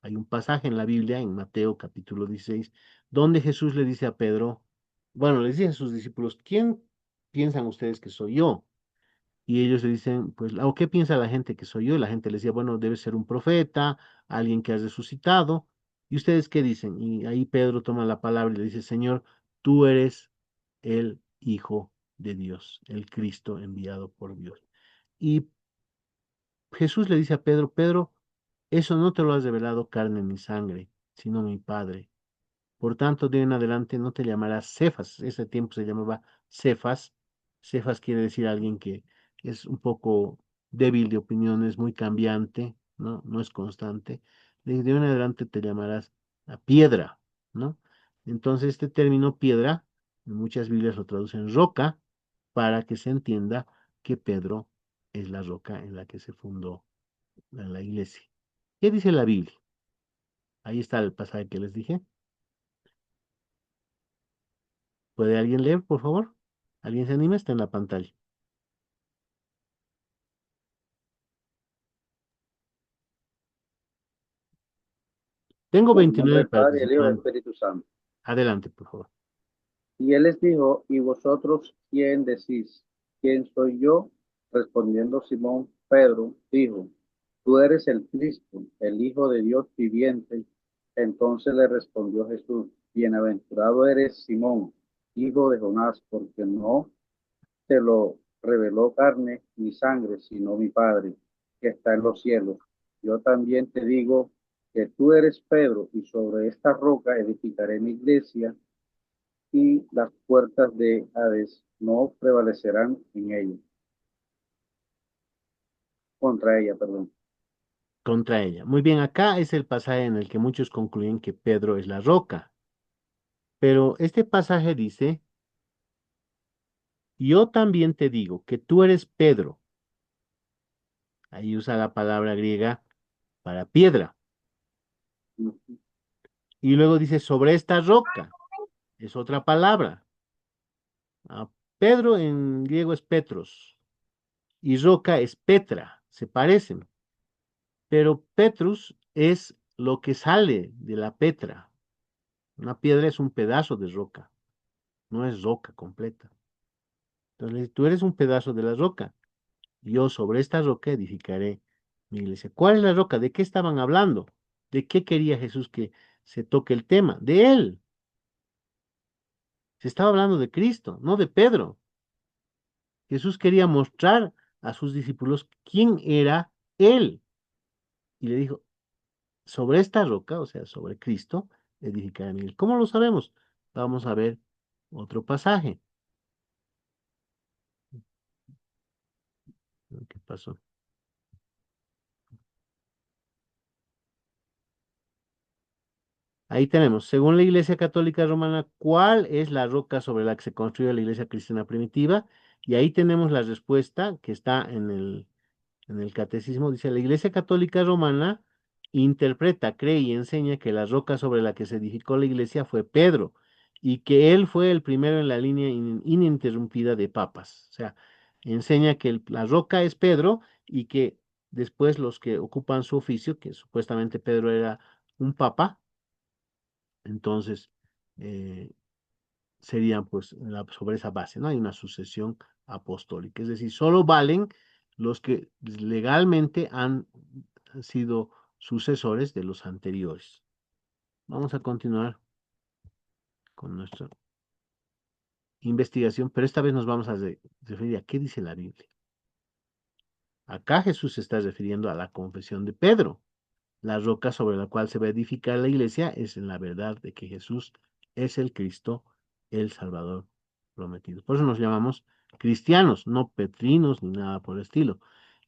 Hay un pasaje en la Biblia, en Mateo capítulo 16, donde Jesús le dice a Pedro, bueno, le dice a sus discípulos, ¿quién piensan ustedes que soy yo? Y ellos le dicen, pues, ¿o qué piensa la gente que soy yo? Y la gente le decía, bueno, debe ser un profeta, alguien que ha resucitado. ¿Y ustedes qué dicen? Y ahí Pedro toma la palabra y le dice, Señor, tú eres el Hijo de Dios, el Cristo enviado por Dios. Y Jesús le dice a Pedro, Pedro, eso no te lo has revelado carne ni sangre, sino mi Padre. Por tanto, de en adelante no te llamarás Cefas. Ese tiempo se llamaba Cefas. Cefas quiere decir alguien que es un poco débil de opiniones, muy cambiante, ¿no? No es constante. De en adelante te llamarás a piedra, ¿no? Entonces, este término piedra, en muchas Biblias lo traducen roca, para que se entienda que Pedro es la roca en la que se fundó la iglesia. ¿Qué dice la Biblia? Ahí está el pasaje que les dije. ¿Puede alguien leer, por favor? ¿Alguien se anima? Está en la pantalla. Tengo En el nombre 29 del Padre, y del Hijo y del participantes. Espíritu Santo. Adelante, por favor. Y él les dijo, ¿y vosotros quién decís? ¿Quién soy yo? Respondiendo Simón Pedro, dijo, tú eres el Cristo, el Hijo de Dios viviente. Entonces le respondió Jesús, bienaventurado eres Simón, hijo de Jonás, porque no te lo reveló carne ni sangre, sino mi Padre, que está en los cielos. Yo también te digo que tú eres Pedro, y sobre esta roca edificaré mi iglesia, y las puertas de Hades no prevalecerán en ella, contra ella, perdón. Contra ella. Muy bien, acá es el pasaje en el que muchos concluyen que Pedro es la roca. Pero este pasaje dice, yo también te digo que tú eres Pedro. Ahí usa la palabra griega para piedra. Y luego dice, sobre esta roca. Es otra palabra. Ah, Pedro en griego es Petros. Y roca es Petra. Se parecen. Pero Petrus es lo que sale de la Petra. Una piedra es un pedazo de roca, no es roca completa. Entonces, tú eres un pedazo de la roca. Yo sobre esta roca edificaré mi iglesia. ¿Cuál es la roca? ¿De qué estaban hablando? ¿De qué quería Jesús que se toque el tema? De él. Se estaba hablando de Cristo, no de Pedro. Jesús quería mostrar a sus discípulos quién era él. Y le dijo, sobre esta roca, o sea, sobre Cristo, edificaré mi iglesia. ¿Cómo lo sabemos? Vamos a ver otro pasaje. ¿Qué pasó? Ahí tenemos, según la Iglesia Católica Romana, ¿cuál es la roca sobre la que se construyó la Iglesia Cristiana primitiva? Y ahí tenemos la respuesta que está en el catecismo. Dice, la Iglesia Católica Romana interpreta, cree y enseña que la roca sobre la que se edificó la iglesia fue Pedro y que él fue el primero en la línea ininterrumpida de papas. O sea, enseña que la roca es Pedro y que después los que ocupan su oficio, que supuestamente Pedro era un papa, entonces serían pues sobre esa base, ¿no? Hay una sucesión apostólica, es decir, solo valen los que legalmente han sido sucesores de los anteriores. Vamos a continuar con nuestra investigación, pero esta vez nos vamos a referir a qué dice la Biblia. Acá Jesús se está refiriendo a la confesión de Pedro. La roca sobre la cual se va a edificar la iglesia es en la verdad de que Jesús es el Cristo, el Salvador prometido. Por eso nos llamamos cristianos, no petrinos ni nada por el estilo.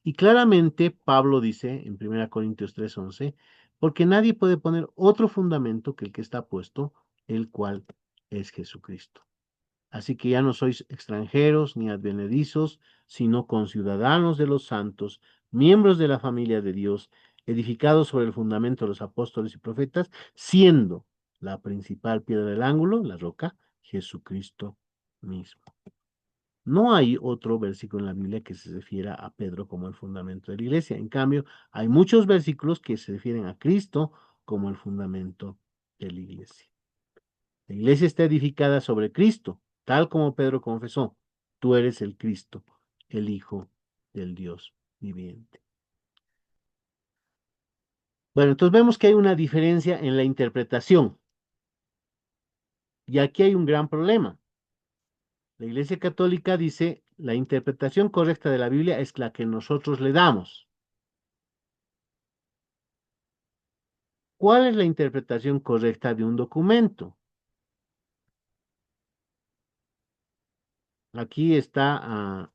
Y claramente Pablo dice en 1 Corintios 3:11, porque nadie puede poner otro fundamento que el que está puesto, el cual es Jesucristo. Así que ya no sois extranjeros ni advenedizos, sino conciudadanos de los santos, miembros de la familia de Dios, edificados sobre el fundamento de los apóstoles y profetas, siendo la principal piedra del ángulo, la roca, Jesucristo mismo. No hay otro versículo en la Biblia que se refiera a Pedro como el fundamento de la iglesia. En cambio, hay muchos versículos que se refieren a Cristo como el fundamento de la iglesia. La iglesia está edificada sobre Cristo, tal como Pedro confesó, tú eres el Cristo, el Hijo del Dios viviente. Bueno, entonces vemos que hay una diferencia en la interpretación. Y aquí hay un gran problema. La Iglesia Católica dice, la interpretación correcta de la Biblia es la que nosotros le damos. ¿Cuál es la interpretación correcta de un documento? Aquí está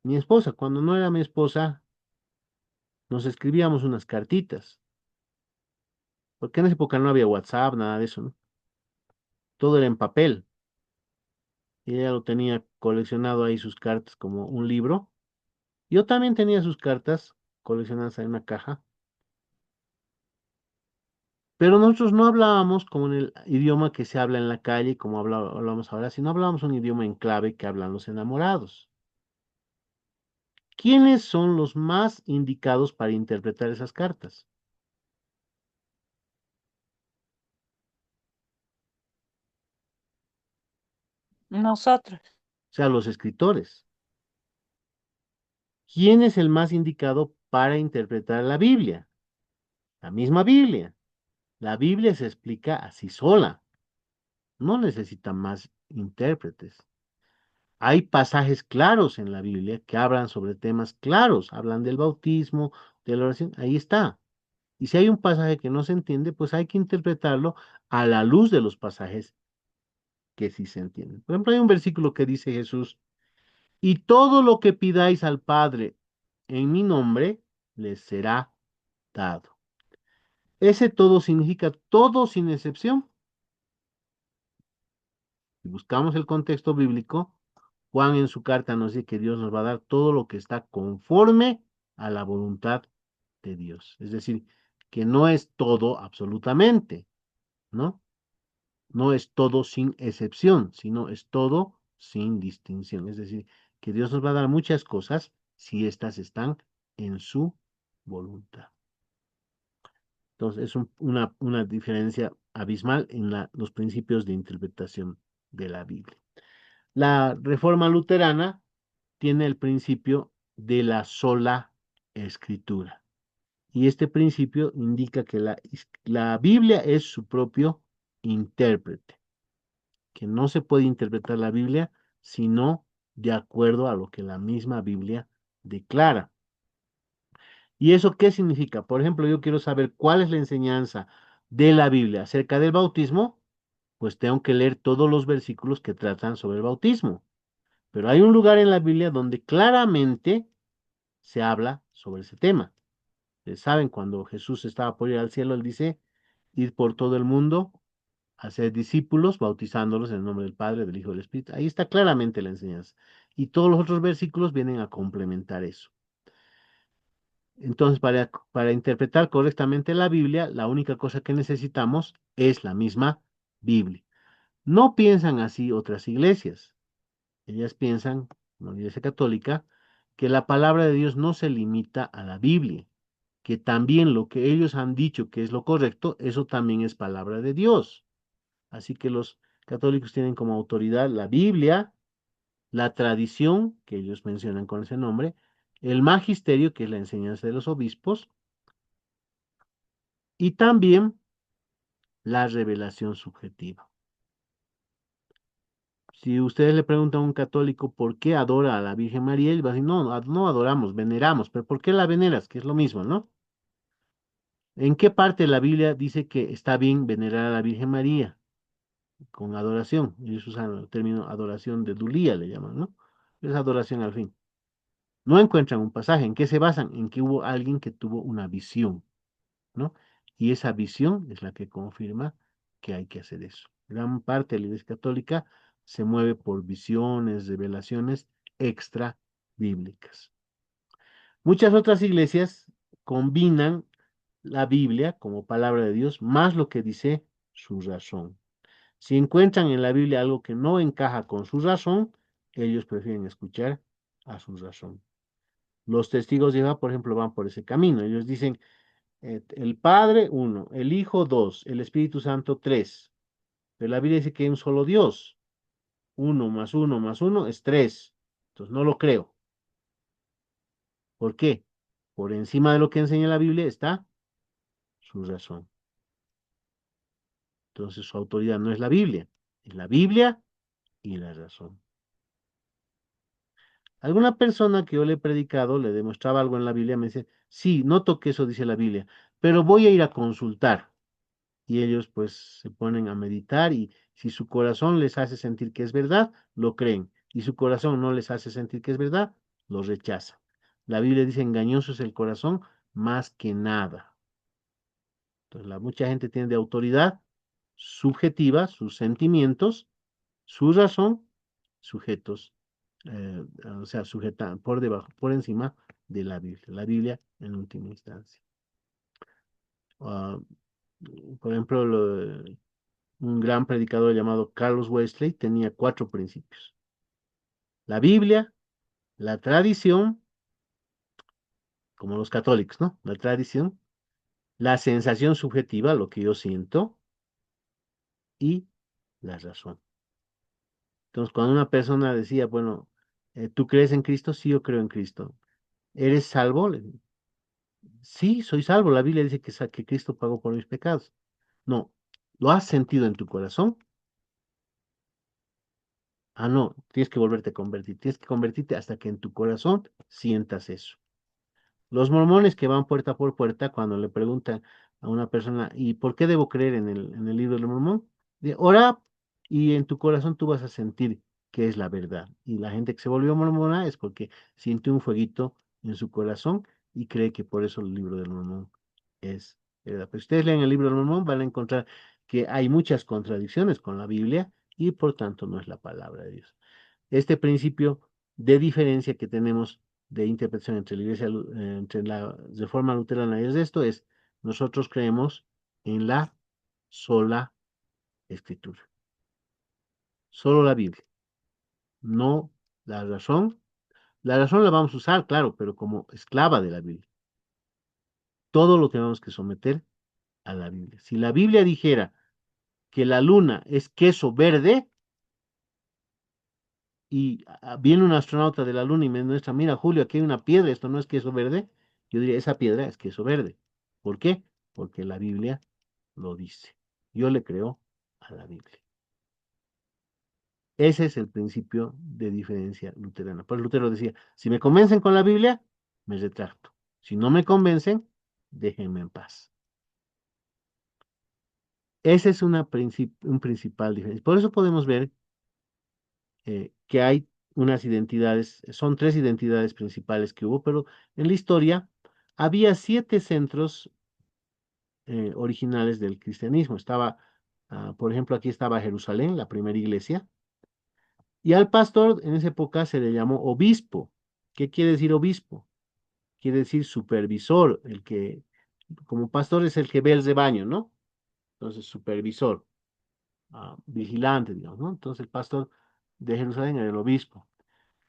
mi esposa. Cuando no era mi esposa, nos escribíamos unas cartitas. Porque en esa época no había WhatsApp, nada de eso, ¿no? Todo era en papel. Y ella lo tenía coleccionado ahí sus cartas como un libro. Yo también tenía sus cartas coleccionadas en una caja. Pero nosotros no hablábamos como en el idioma que se habla en la calle, como hablamos ahora, sino hablábamos un idioma en clave que hablan los enamorados. ¿Quiénes son los más indicados para interpretar esas cartas? Nosotros. O sea, los escritores. ¿Quién es el más indicado para interpretar la Biblia? La misma Biblia. La Biblia se explica así sola. No necesita más intérpretes. Hay pasajes claros en la Biblia que hablan sobre temas claros, hablan del bautismo, de la oración, ahí está. Y si hay un pasaje que no se entiende, pues hay que interpretarlo a la luz de los pasajes que sí se entienden. Por ejemplo, hay un versículo que dice Jesús, y todo lo que pidáis al Padre en mi nombre, les será dado. Ese todo significa todo sin excepción. Si buscamos el contexto bíblico, Juan en su carta nos dice que Dios nos va a dar todo lo que está conforme a la voluntad de Dios. Es decir, que no es todo absolutamente, ¿no? No es todo sin excepción, sino es todo sin distinción. Es decir, que Dios nos va a dar muchas cosas si éstas están en su voluntad. Entonces, es una diferencia abismal en los principios de interpretación de la Biblia. La reforma luterana tiene el principio de la sola escritura. Y este principio indica que la Biblia es su propio intérprete, que no se puede interpretar la Biblia sino de acuerdo a lo que la misma Biblia declara. ¿Y eso qué significa? Por ejemplo, yo quiero saber cuál es la enseñanza de la Biblia acerca del bautismo, pues tengo que leer todos los versículos que tratan sobre el bautismo. Pero hay un lugar en la Biblia donde claramente se habla sobre ese tema. Saben, cuando Jesús estaba por ir al cielo, él dice, ir por todo el mundo, hacer discípulos, bautizándolos en el nombre del Padre, del Hijo y del Espíritu. Ahí está claramente la enseñanza. Y todos los otros versículos vienen a complementar eso. Entonces, para interpretar correctamente la Biblia, la única cosa que necesitamos es la misma Biblia. No piensan así otras iglesias. Ellas piensan, la Iglesia Católica, que la palabra de Dios no se limita a la Biblia. que también lo que ellos han dicho que es lo correcto, eso también es palabra de Dios. Así que los católicos tienen como autoridad la Biblia, la tradición, que ellos mencionan con ese nombre, el magisterio, que es la enseñanza de los obispos, y también la revelación subjetiva. Si ustedes le preguntan a un católico por qué adora a la Virgen María, él va a decir, no, no adoramos, veneramos, pero ¿por qué la veneras? Que es lo mismo, ¿no? ¿En qué parte de la Biblia dice que está bien venerar a la Virgen María con adoración? Ellos usan el término adoración de Dulía, le llaman, ¿no? Es adoración al fin. No encuentran un pasaje. ¿En qué se basan? En que hubo alguien que tuvo una visión, ¿no? Y esa visión es la que confirma que hay que hacer eso. Gran parte de la Iglesia Católica se mueve por visiones, revelaciones extra bíblicas. Muchas otras iglesias combinan la Biblia como palabra de Dios más lo que dice su razón. Si encuentran en la Biblia algo que no encaja con su razón, ellos prefieren escuchar a su razón. Los testigos de Jehová, por ejemplo, van por ese camino. Ellos dicen, el Padre, uno, el Hijo, dos, el Espíritu Santo, tres. Pero la Biblia dice que hay un solo Dios. Uno más uno es tres. Entonces no lo creo. ¿Por qué? Por encima de lo que enseña la Biblia está su razón. Entonces su autoridad no es la Biblia, es la Biblia y la razón. Alguna persona que yo le he predicado, le demostraba algo en la Biblia, me dice, sí, noto que eso dice la Biblia, pero voy a ir a consultar. Y ellos pues se ponen a meditar y si su corazón les hace sentir que es verdad, lo creen. Y su corazón no les hace sentir que es verdad, lo rechazan. La Biblia dice, engañoso es el corazón más que nada. Entonces, mucha gente tiene de autoridad subjetiva sus sentimientos, su razón, sujetos, o sea, sujeta por debajo, por encima de la Biblia en última instancia. Ah, por ejemplo, un gran predicador llamado Carlos Wesley tenía 4 principios. La Biblia, la tradición, como los católicos, ¿no? La tradición, la sensación subjetiva, lo que yo siento, y la razón. Entonces, cuando una persona decía, bueno, ¿tú crees en Cristo? Sí, yo creo en Cristo. ¿Eres salvo? Sí, soy salvo. La Biblia dice que Cristo pagó por mis pecados. No, ¿lo has sentido en tu corazón? Ah, no, tienes que volverte a convertir. Tienes que convertirte hasta que en tu corazón sientas eso. Los mormones que van puerta por puerta, cuando le preguntan a una persona, ¿y por qué debo creer en el libro del mormón? Ora y en tu corazón tú vas a sentir que es la verdad. Y la gente que se volvió mormona es porque siente un fueguito en su corazón y cree que por eso el libro del mormón es verdad. Pero si ustedes leen el libro del mormón, van a encontrar que hay muchas contradicciones con la Biblia y por tanto no es la palabra de Dios. Este principio de diferencia que tenemos de interpretación entre la iglesia, entre la reforma luterana y el resto es, nosotros creemos en la sola escritura, solo la Biblia, no la razón. La razón la vamos a usar, claro, pero como esclava de la Biblia. Todo lo tenemos que someter a la Biblia. Si la Biblia dijera que la luna es queso verde, y viene un astronauta de la Luna y me muestra, mira, Julio, aquí hay una piedra, esto no es queso verde, yo diría, esa piedra es queso verde. ¿Por qué? Porque la Biblia lo dice. Yo le creo a la Biblia. Ese es el principio de diferencia luterana. Pues Lutero decía, si me convencen con la Biblia, me retracto. Si no me convencen, déjenme en paz. Ese es un principal diferencia. Por eso podemos ver que hay unas identidades, son 3 identidades principales que hubo, pero en la historia había 7 centros originales del cristianismo. Estaba, por ejemplo, aquí estaba Jerusalén, la primera iglesia, y al pastor en esa época se le llamó obispo. ¿Qué quiere decir obispo? Quiere decir supervisor, el que, como pastor es el que ve el rebaño, ¿no? Entonces, supervisor, vigilante, digamos, ¿no? Entonces, el pastor de Jerusalén era el obispo.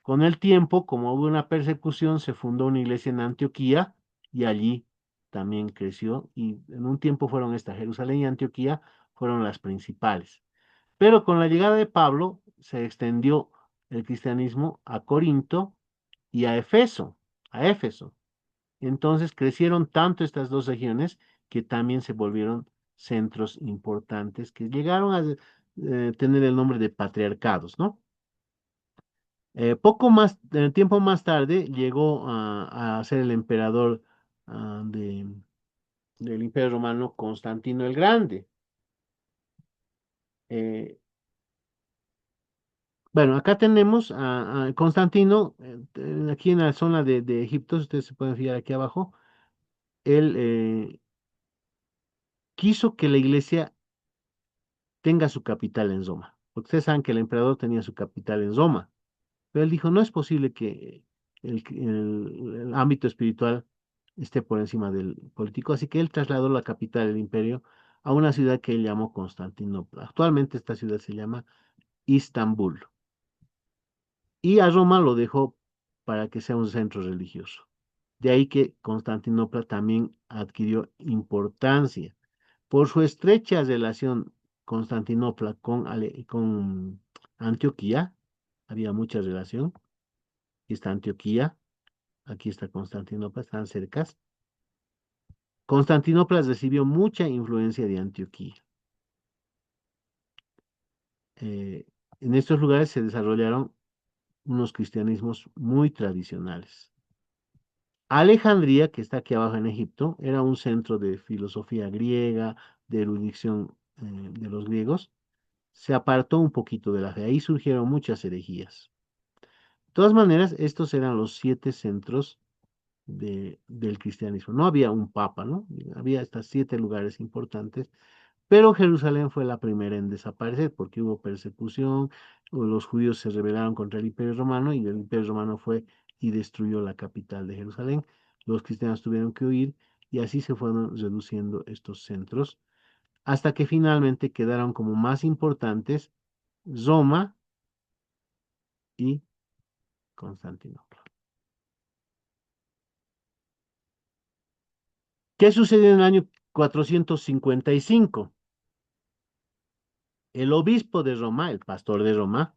Con el tiempo, como hubo una persecución, se fundó una iglesia en Antioquía y allí también creció y en un tiempo fueron Jerusalén y Antioquía fueron las principales. Pero con la llegada de Pablo se extendió el cristianismo a Corinto y a Éfeso, a Éfeso. Entonces crecieron tanto estas dos regiones que también se volvieron centros importantes que llegaron a tener el nombre de patriarcados, ¿no? Tiempo más tarde llegó a ser el emperador del Imperio Romano Constantino el Grande. Eh, bueno, acá tenemos a Constantino, aquí en la zona de Egipto, ustedes se pueden fijar aquí abajo, él quiso que la iglesia tenga su capital en Roma, porque ustedes saben que el emperador tenía su capital en Roma, pero él dijo, no es posible que el ámbito espiritual esté por encima del político, así que él trasladó la capital del imperio a una ciudad que él llamó Constantinopla. Actualmente esta ciudad se llama Istambul. Y a Roma lo dejó para que sea un centro religioso. De ahí que Constantinopla también adquirió importancia. Por su estrecha relación Constantinopla con Antioquía, había mucha relación. Aquí está Antioquía, aquí está Constantinopla, están cercas. Constantinopla recibió mucha influencia de Antioquía. En estos lugares se desarrollaron unos cristianismos muy tradicionales. Alejandría, que está aquí abajo en Egipto, era un centro de filosofía griega, de erudición de los griegos. Se apartó un poquito de la fe. Ahí surgieron muchas herejías. De todas maneras, estos eran los 7 centros del cristianismo. No había un papa, ¿no? Había estos 7 lugares importantes, pero Jerusalén fue la primera en desaparecer porque hubo persecución, o los judíos se rebelaron contra el Imperio Romano y el Imperio Romano fue y destruyó la capital de Jerusalén. Los cristianos tuvieron que huir y así se fueron reduciendo estos centros hasta que finalmente quedaron como más importantes Roma y Constantinopla. ¿Qué sucedió en el año 455? El obispo de Roma, el pastor de Roma,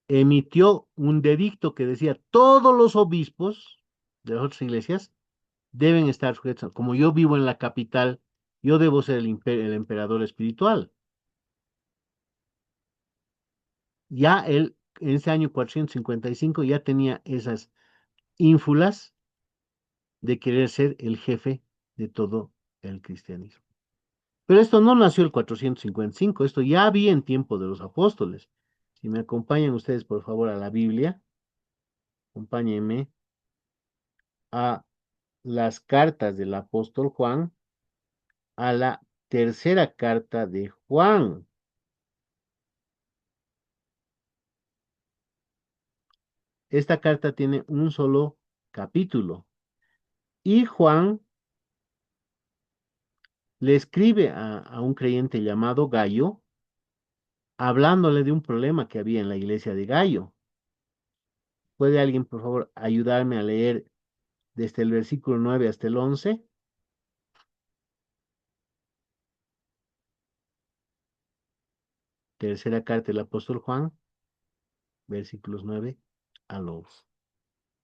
emitió un edicto que decía, todos los obispos de las otras iglesias deben estar sujetos. Como yo vivo en la capital, yo debo ser el emperador espiritual. Ya él, en ese año 455, ya tenía esas ínfulas de querer ser el jefe de todo el cristianismo. Pero esto no nació el 455, esto ya había en tiempo de los apóstoles. Si me acompañan ustedes, por favor, a la Biblia, acompáñenme a las cartas del apóstol Juan, a la tercera carta de Juan. Esta carta tiene un solo capítulo y Juan le escribe a un creyente llamado Gallo, hablándole de un problema que había en la iglesia de Gallo. ¿Puede alguien, por favor, ayudarme a leer desde el versículo 9 hasta el 11? Tercera carta del apóstol Juan, versículos 9 al 11.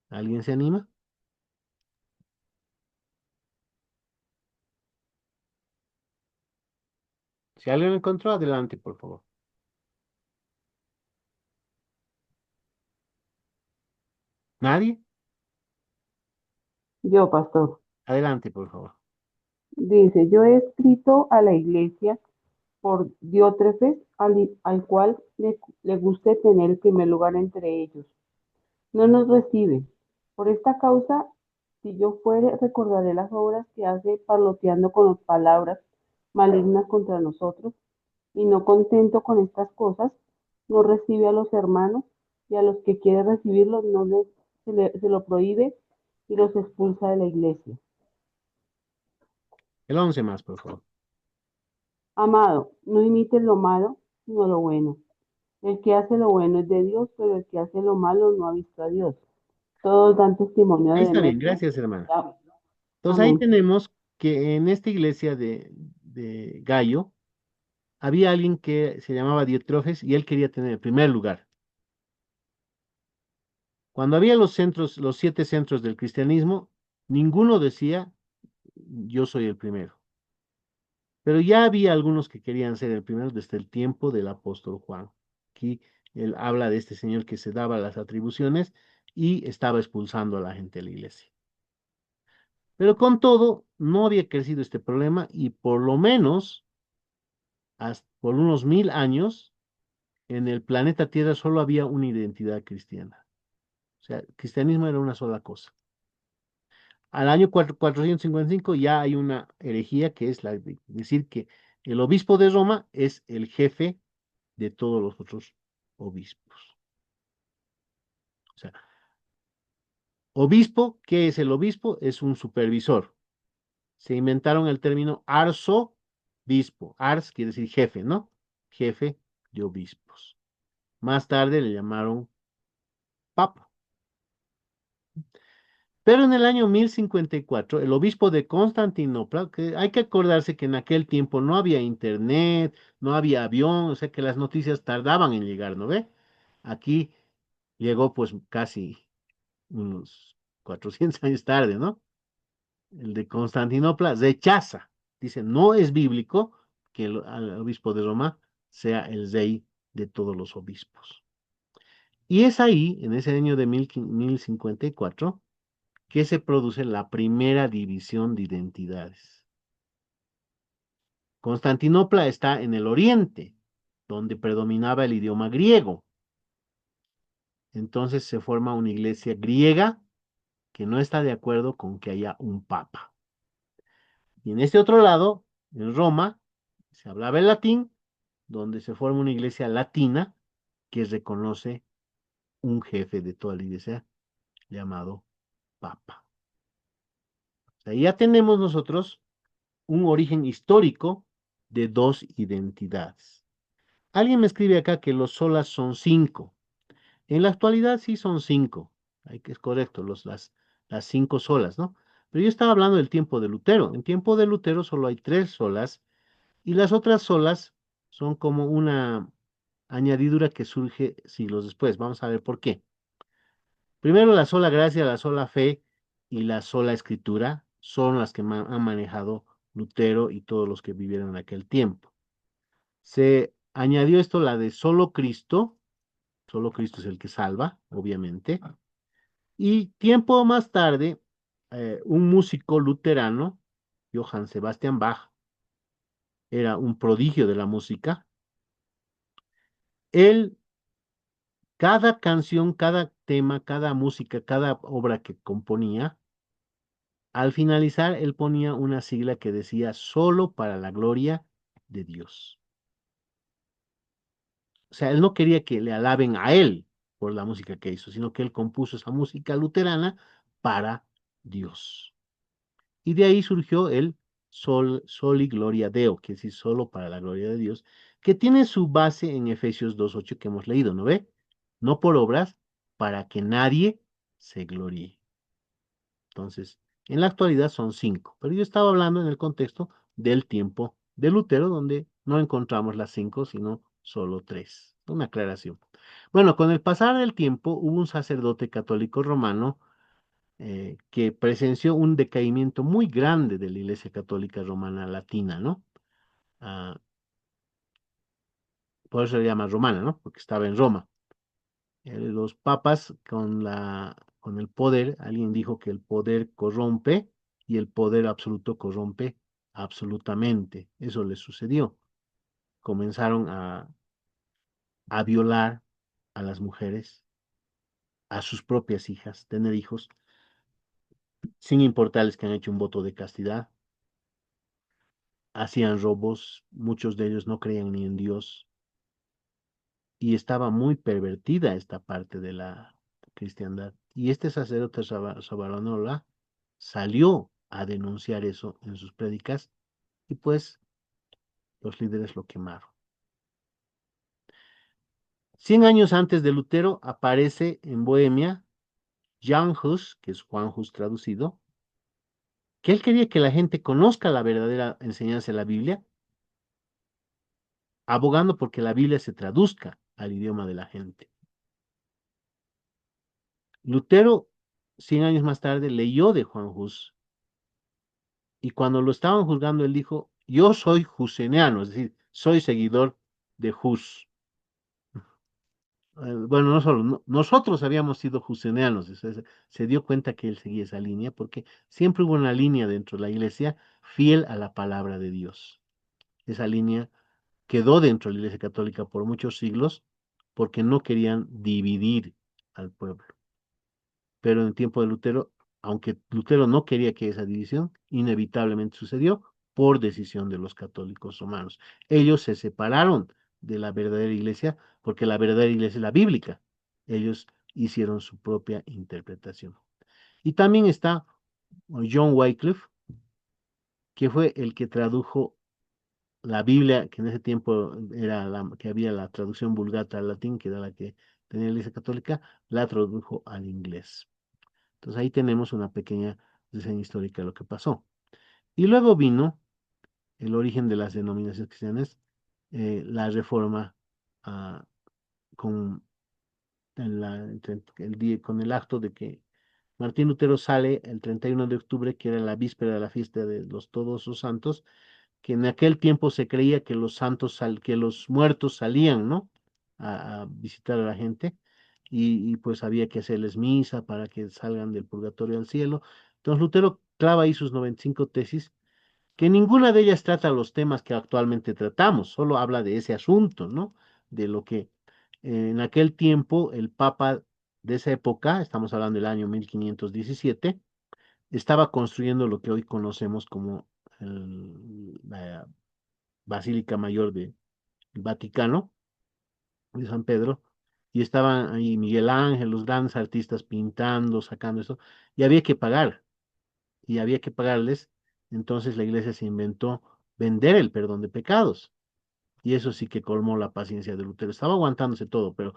¿Alguien se anima? Si alguien lo encontró, adelante, por favor. ¿Nadie? Yo, pastor. Adelante, por favor. Dice, yo he escrito a la iglesia por Diótrefes, al cual le guste tener el primer lugar entre ellos. No nos recibe. Por esta causa, si yo fuere, recordaré las obras que hace parloteando con palabras malignas contra nosotros, y no contento con estas cosas, no recibe a los hermanos, y a los que quiere recibirlos se lo prohíbe y los expulsa de la iglesia. El 11 más, por favor. Amado, no imites lo malo, sino lo bueno. El que hace lo bueno es de Dios, pero el que hace lo malo no ha visto a Dios. Todos dan testimonio Ahí de está bien, Demetrio. gracias, hermano. Ya. Entonces ahí Amén. tenemos que en esta iglesia de Gallo había alguien que se llamaba Diotrefes y él quería tener el primer lugar. Cuando había los centros, los 7 centros del cristianismo, ninguno decía, yo soy el primero. Pero ya había algunos que querían ser el primero desde el tiempo del apóstol Juan. Aquí él habla de este señor que se daba las atribuciones y estaba expulsando a la gente de la iglesia. Pero con todo, no había crecido este problema y por lo menos hasta por unos 1000 años en el planeta Tierra solo había una identidad cristiana. O sea, el cristianismo era una sola cosa. Al año 455 ya hay una herejía que es la de decir que el obispo de Roma es el jefe de todos los otros obispos. O sea, obispo, ¿qué es el obispo? Es un supervisor. Se inventaron el término arzobispo. Ars quiere decir jefe, ¿no? Jefe de obispos. Más tarde le llamaron papa. Pero en el año 1054, el obispo de Constantinopla, que hay que acordarse que en aquel tiempo no había internet, no había avión, o sea que las noticias tardaban en llegar, ¿no ve? Aquí llegó pues casi unos 400 años tarde, ¿no? El de Constantinopla rechaza, dice, no es bíblico que el obispo de Roma sea el rey de todos los obispos. Y es ahí, en ese año de 1054, que se produce la primera división de identidades. Constantinopla está en el oriente, donde predominaba el idioma griego. Entonces se forma una iglesia griega que no está de acuerdo con que haya un papa. Y en este otro lado, en Roma, se hablaba el latín, donde se forma una iglesia latina que reconoce un jefe de toda la iglesia llamado papa. O sea, ya tenemos nosotros un origen histórico de dos identidades. Alguien me escribe acá que los solas son 5. En la actualidad sí son 5. Es correcto, las 5 solas, ¿no? Pero yo estaba hablando del tiempo de Lutero. En tiempo de Lutero solo hay 3 solas y las otras solas son como una añadidura que surge siglos después. Vamos a ver por qué. Primero, la sola gracia, la sola fe y la sola escritura son las que han manejado Lutero y todos los que vivieron en aquel tiempo. Se añadió esto la de solo Cristo es el que salva, obviamente. Y tiempo más tarde, un músico luterano, Johann Sebastian Bach, era un prodigio de la música. Él, cada canción, cada tema, cada música, cada obra que componía, al finalizar, él ponía una sigla que decía solo para la gloria de Dios. O sea, él no quería que le alaben a él por la música que hizo, sino que él compuso esa música luterana para Dios. Y de ahí surgió el Soli Gloria Deo, que es decir, solo para la gloria de Dios, que tiene su base en Efesios 2:8 que hemos leído, ¿no ve? No por obras, para que nadie se gloríe. Entonces, en la actualidad son 5, pero yo estaba hablando en el contexto del tiempo de Lutero, donde no encontramos las 5, sino solo 3. Una aclaración. Bueno, con el pasar del tiempo hubo un sacerdote católico romano que presenció un decaimiento muy grande de la Iglesia Católica Romana Latina, ¿no? Ah, por eso se llama romana, ¿no? Porque estaba en Roma. Los papas con el poder, alguien dijo que el poder corrompe y el poder absoluto corrompe absolutamente. Eso les sucedió. Comenzaron a violar a las mujeres, a sus propias hijas, tener hijos, sin importarles que han hecho un voto de castidad. Hacían robos, muchos de ellos no creían ni en Dios, y estaba muy pervertida esta parte de la cristiandad. Y este sacerdote Savonarola salió a denunciar eso en sus prédicas y pues los líderes lo quemaron. 100 años antes de Lutero aparece en Bohemia Jan Hus, que es Juan Hus traducido, que él quería que la gente conozca la verdadera enseñanza de la Biblia, abogando porque la Biblia se traduzca al idioma de la gente. Lutero, 100 años más tarde, leyó de Juan Hus y cuando lo estaban juzgando, él dijo, yo soy huseniano, es decir, soy seguidor de Hus. Bueno, no solo, nosotros habíamos sido husenianos, se dio cuenta que él seguía esa línea porque siempre hubo una línea dentro de la iglesia fiel a la palabra de Dios. Esa línea quedó dentro de la Iglesia Católica por muchos siglos porque no querían dividir al pueblo. Pero en el tiempo de Lutero, aunque Lutero no quería que esa división, inevitablemente sucedió por decisión de los católicos romanos. Ellos se separaron de la verdadera iglesia porque la verdadera iglesia es la bíblica. Ellos hicieron su propia interpretación. Y también está John Wycliffe, que fue el que tradujo la Biblia, que en ese tiempo era la que había la traducción vulgata al latín, que era la que tenía la Iglesia Católica, la tradujo al inglés. Entonces ahí tenemos una pequeña reseña histórica de lo que pasó. Y luego vino el origen de las denominaciones cristianas, la reforma con con el acto de que Martín Lutero sale el 31 de octubre, que era la víspera de la fiesta de los Todos los Santos, que en aquel tiempo se creía que los que los muertos salían, ¿no? A visitar a la gente y pues había que hacerles misa para que salgan del purgatorio al cielo. Entonces Lutero clava ahí sus 95 tesis, que ninguna de ellas trata los temas que actualmente tratamos, solo habla de ese asunto, ¿no? De lo que en aquel tiempo el Papa de esa época, estamos hablando del año 1517, estaba construyendo lo que hoy conocemos como la Basílica Mayor del Vaticano, de San Pedro, y estaban ahí Miguel Ángel, los grandes artistas pintando, sacando eso, y había que pagar, y había que pagarles. Entonces la iglesia se inventó vender el perdón de pecados, y eso sí que colmó la paciencia de Lutero. Estaba aguantándose todo, pero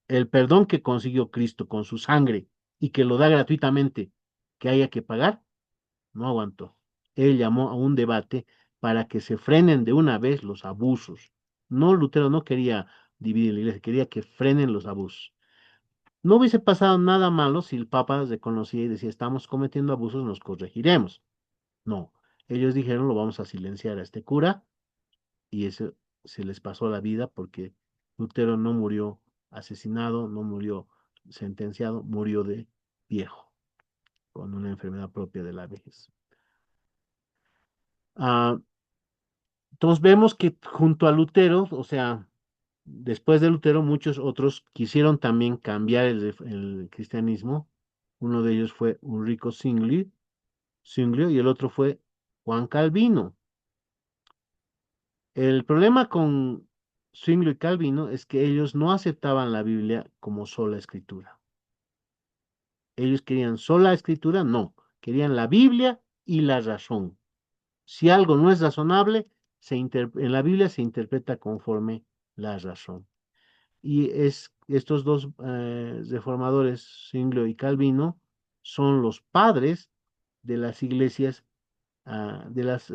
el perdón que consiguió Cristo con su sangre y que lo da gratuitamente, que haya que pagar, no aguantó. Él llamó a un debate para que se frenen de una vez los abusos. No, Lutero no quería dividir la iglesia, quería que frenen los abusos. No hubiese pasado nada malo si el Papa reconocía y decía, estamos cometiendo abusos, nos corregiremos. No, ellos dijeron, lo vamos a silenciar a este cura, y eso se les pasó la vida porque Lutero no murió asesinado, no murió sentenciado, murió de viejo, con una enfermedad propia de la vejez. Ah, entonces vemos que junto a Lutero, o sea, después de Lutero, muchos otros quisieron también cambiar el cristianismo. Uno de ellos fue Ulrico Zwinglio y el otro fue Juan Calvino. El problema con Zwinglio y Calvino es que ellos no aceptaban la Biblia como sola escritura. Ellos querían sola escritura, no, querían la Biblia y la razón. Si algo no es razonable, en la Biblia se interpreta conforme la razón. Y estos dos reformadores, Zwinglio y Calvino, son los padres de las iglesias, de las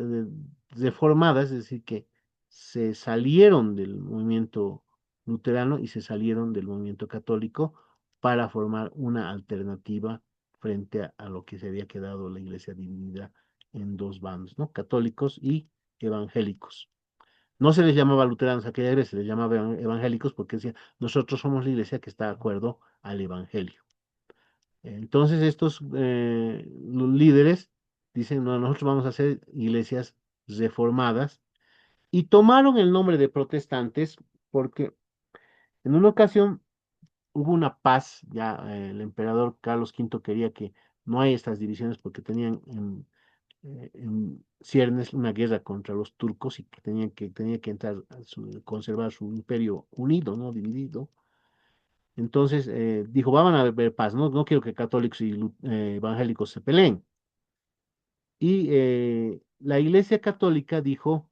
reformadas, es decir, que se salieron del movimiento luterano y se salieron del movimiento católico para formar una alternativa frente a lo que se había quedado la iglesia dividida en dos bandos, ¿no? Católicos y evangélicos. No se les llamaba luteranos a aquella iglesia, se les llamaba evangélicos porque decían, nosotros somos la iglesia que está de acuerdo al evangelio. Entonces estos los líderes dicen, no, nosotros vamos a hacer iglesias reformadas y tomaron el nombre de protestantes porque en una ocasión hubo una paz, ya el emperador Carlos V quería que no haya estas divisiones porque tenían en ciernes una guerra contra los turcos y que tenía que entrar conservar su imperio unido, no dividido. Entonces dijo, van a haber paz, no, no quiero que católicos y evangélicos se peleen. Y la Iglesia Católica dijo,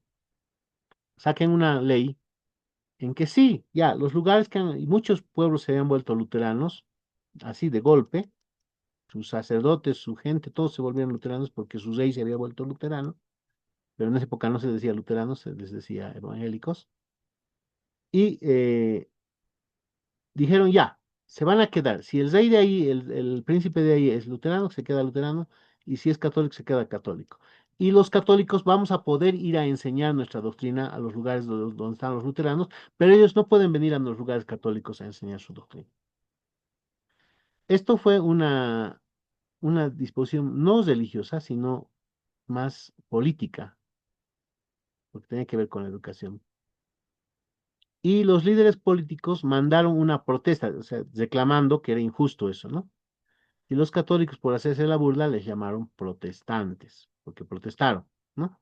saquen una ley en que sí, ya, los lugares y muchos pueblos se habían vuelto luteranos, así de golpe, sus sacerdotes, su gente, todos se volvieron luteranos porque su rey se había vuelto luterano, pero en esa época no se decía luteranos, se les decía evangélicos. Y dijeron ya, se van a quedar. Si el rey de ahí, el príncipe de ahí es luterano, se queda luterano, y si es católico, se queda católico. Y los católicos vamos a poder ir a enseñar nuestra doctrina a los lugares donde están los luteranos, pero ellos no pueden venir a los lugares católicos a enseñar su doctrina. Esto fue una disposición no religiosa, sino más política, porque tenía que ver con la educación. Y los líderes políticos mandaron una protesta, o sea, reclamando que era injusto eso, ¿no? Y los católicos, por hacerse la burla, les llamaron protestantes, porque protestaron, ¿no?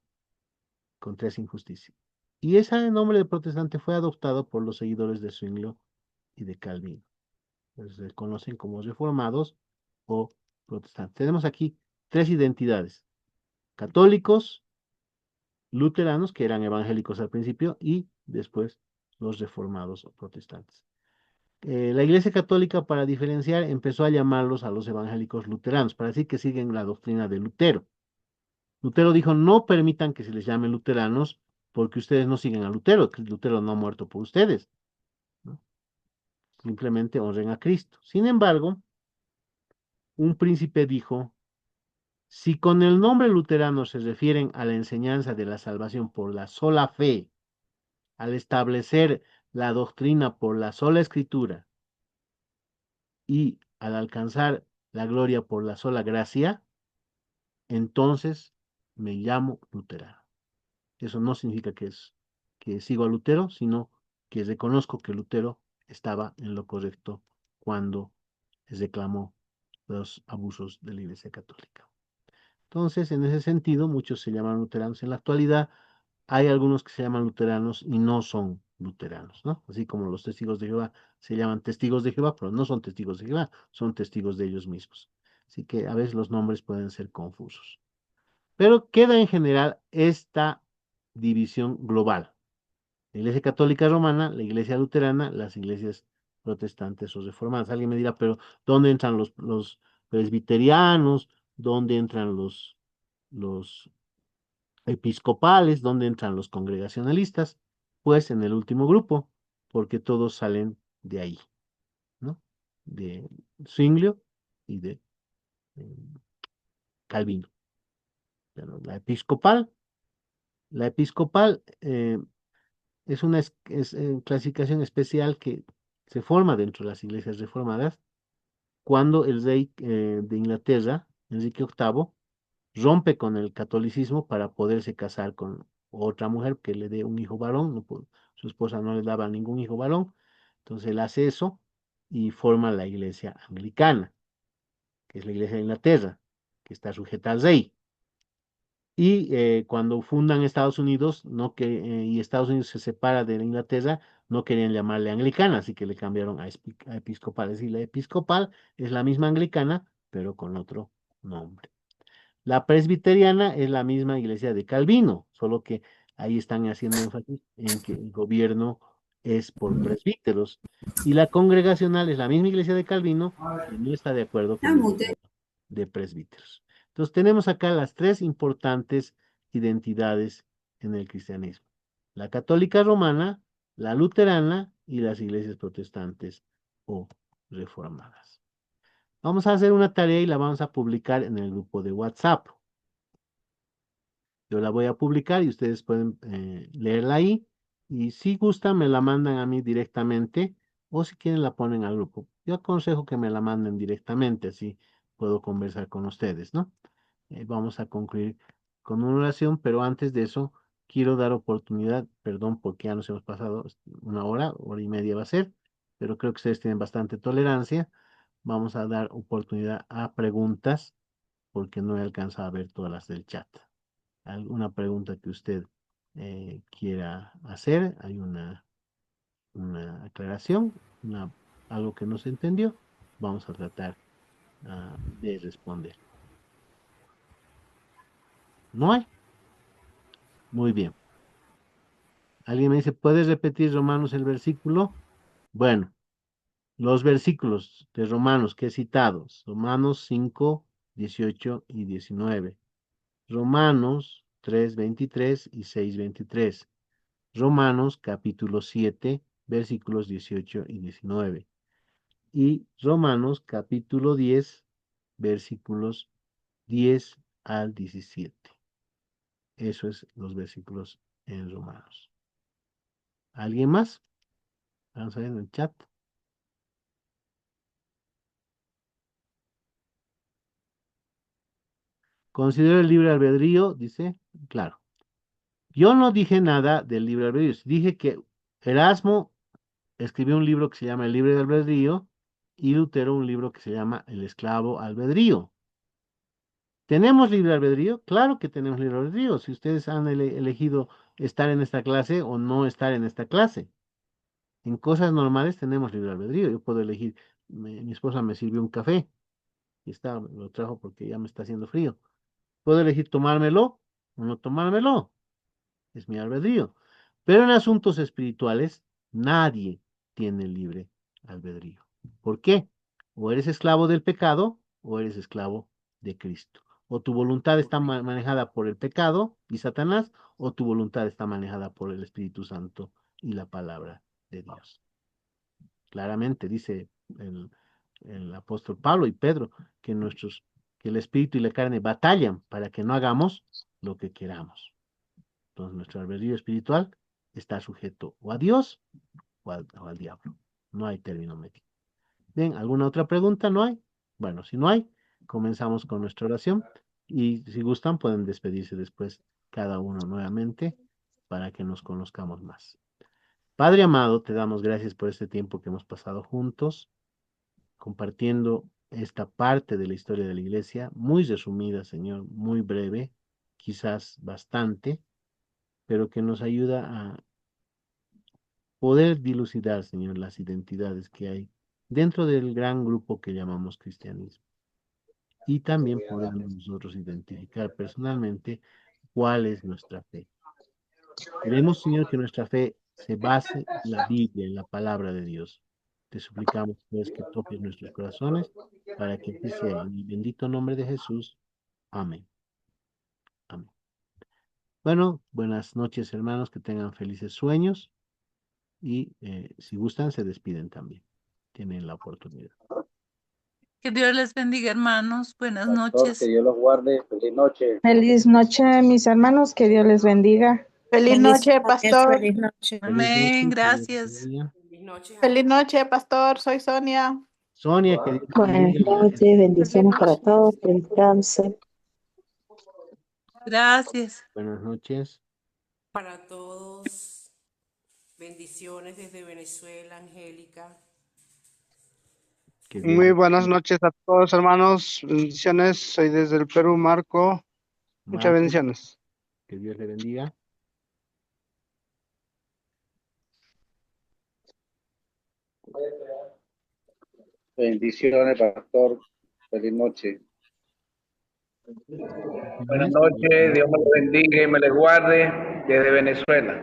Contra esa injusticia. Y ese nombre de protestante fue adoptado por los seguidores de Zwinglio y de Calvino. Pues se conocen como reformados o protestantes. Tenemos aquí tres identidades: católicos, luteranos, que eran evangélicos al principio, y después los reformados o protestantes. La Iglesia Católica, para diferenciar, empezó a llamarlos a los evangélicos luteranos, para decir que siguen la doctrina de Lutero. Lutero dijo, no permitan que se les llame luteranos porque ustedes no siguen a Lutero, que Lutero no ha muerto por ustedes, ¿no? Simplemente honren a Cristo. Sin embargo, un príncipe dijo, si con el nombre luterano se refieren a la enseñanza de la salvación por la sola fe, al establecer la doctrina por la sola escritura y al alcanzar la gloria por la sola gracia, entonces me llamo luterano. Eso no significa que sigo a Lutero, sino que reconozco que Lutero estaba en lo correcto cuando reclamó los abusos de la Iglesia Católica. Entonces, en ese sentido, muchos se llaman luteranos. En la actualidad, hay algunos que se llaman luteranos y no son luteranos, ¿no? Así como los testigos de Jehová se llaman testigos de Jehová, pero no son testigos de Jehová, son testigos de ellos mismos. Así que a veces los nombres pueden ser confusos. Pero queda en general esta división global: la Iglesia Católica Romana, la Iglesia Luterana, las iglesias protestantes o reformadas. Alguien me dirá, pero ¿dónde entran los presbiterianos? ¿Dónde entran los episcopales? ¿Dónde entran los congregacionalistas? Pues en el último grupo, porque todos salen de ahí, ¿no? De Zwinglio y de eh, Calvino. Pero la episcopal es una clasificación especial que se forma dentro de las iglesias reformadas cuando el rey de Inglaterra, Enrique VIII, rompe con el catolicismo para poderse casar con otra mujer que le dé un hijo varón. Su esposa no le daba ningún hijo varón, entonces él hace eso y forma la iglesia anglicana, que es la iglesia de Inglaterra, que está sujeta al rey. Y cuando fundan Estados Unidos, y Estados Unidos se separa de Inglaterra, no querían llamarle anglicana, así que le cambiaron a episcopal. Es decir, la episcopal es la misma anglicana, pero con otro nombre. La presbiteriana es la misma iglesia de Calvino, solo que ahí están haciendo énfasis en que el gobierno es por presbíteros. Y la congregacional es la misma iglesia de Calvino, que no está de acuerdo con el gobierno de presbíteros. Entonces tenemos acá las tres importantes identidades en el cristianismo: la católica romana, la luterana y las iglesias protestantes o reformadas. Vamos a hacer una tarea y la vamos a publicar en el grupo de WhatsApp. Yo la voy a publicar y ustedes pueden leerla ahí. Y si gustan, me la mandan a mí directamente, o si quieren la ponen al grupo. Yo aconsejo que me la manden directamente, así puedo conversar con ustedes, ¿no? Vamos a concluir con una oración, pero antes de eso quiero dar oportunidad, perdón porque ya nos hemos pasado una hora y media va a ser, pero creo que ustedes tienen bastante tolerancia. Vamos a dar oportunidad a preguntas porque no he alcanzado a ver todas las del chat. ¿Alguna pregunta que usted quiera hacer? ¿Hay una aclaración? ¿Algo que no se entendió? Vamos a tratar de responder. ¿No hay? Muy bien. Alguien me dice, ¿puedes repetir Romanos el versículo? Bueno, Los versículos de Romanos que he citado, Romanos 5, 18 y 19. Romanos 3, 23 y 6, 23. Romanos capítulo 7, versículos 18 y 19. Y Romanos capítulo 10, versículos 10 al 17. Eso es los versículos en Romanos. ¿Alguien más? Vamos a ver en el chat. Considero el libre albedrío, dice, claro. Yo no dije nada del libre albedrío. Dije que Erasmo escribió un libro que se llama El libre albedrío y Lutero un libro que se llama El esclavo albedrío. ¿Tenemos libre albedrío? Claro que tenemos libre albedrío. Si ustedes han elegido estar en esta clase o no estar en esta clase. En cosas normales tenemos libre albedrío. Yo puedo elegir, mi esposa me sirvió un café y lo trajo porque ya me está haciendo frío. Puedo elegir tomármelo o no tomármelo. Es mi albedrío. Pero en asuntos espirituales, nadie tiene libre albedrío. ¿Por qué? O eres esclavo del pecado o eres esclavo de Cristo. O tu voluntad está manejada por el pecado y Satanás, o tu voluntad está manejada por el Espíritu Santo y la palabra de Dios. Claramente dice el apóstol Pablo y Pedro que el espíritu y la carne batallan para que no hagamos lo que queramos. Entonces nuestro albedrío espiritual está sujeto o a Dios o al diablo. No hay término medio. Bien, ¿alguna otra pregunta? ¿No hay? Bueno, si no hay, comenzamos con nuestra oración y si gustan pueden despedirse después cada uno nuevamente para que nos conozcamos más. Padre amado, te damos gracias por este tiempo que hemos pasado juntos, compartiendo esta parte de la historia de la iglesia, muy resumida, Señor, muy breve, quizás bastante, pero que nos ayuda a poder dilucidar, Señor, las identidades que hay dentro del gran grupo que llamamos cristianismo. Y también podemos nosotros identificar personalmente cuál es nuestra fe. Queremos, Señor, que nuestra fe se base en la Biblia, en la palabra de Dios. Te suplicamos, pues, que toques nuestros corazones para que así sea. En el bendito nombre de Jesús. Amén. Amén. Bueno, buenas noches, hermanos, que tengan felices sueños y si gustan, se despiden también. Tienen la oportunidad. Que Dios les bendiga, hermanos. Buenas Pastor, noches. que Dios los guarde. Feliz noche. Feliz noche, mis hermanos, que Dios les bendiga. Feliz noche, pastor. Feliz noche. Amén, gracias. Feliz noche, pastor. Soy Sonia. Sonia, que Dios te Buenas bendiga. noches, bendiciones para todos, que descansen. Gracias. Buenas noches. Para todos, bendiciones desde Venezuela, Angélica. Que Dios Muy les buenas noches a todos, hermanos. Bendiciones. Soy desde el Perú, Marco. Muchas Marco, bendiciones. que Dios le bendiga. Bendiciones, pastor. Feliz noche. Buenas noches, Dios me lo bendiga y me le guarde desde Venezuela.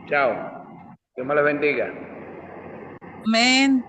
Chao. Dios me lo bendiga. Amén.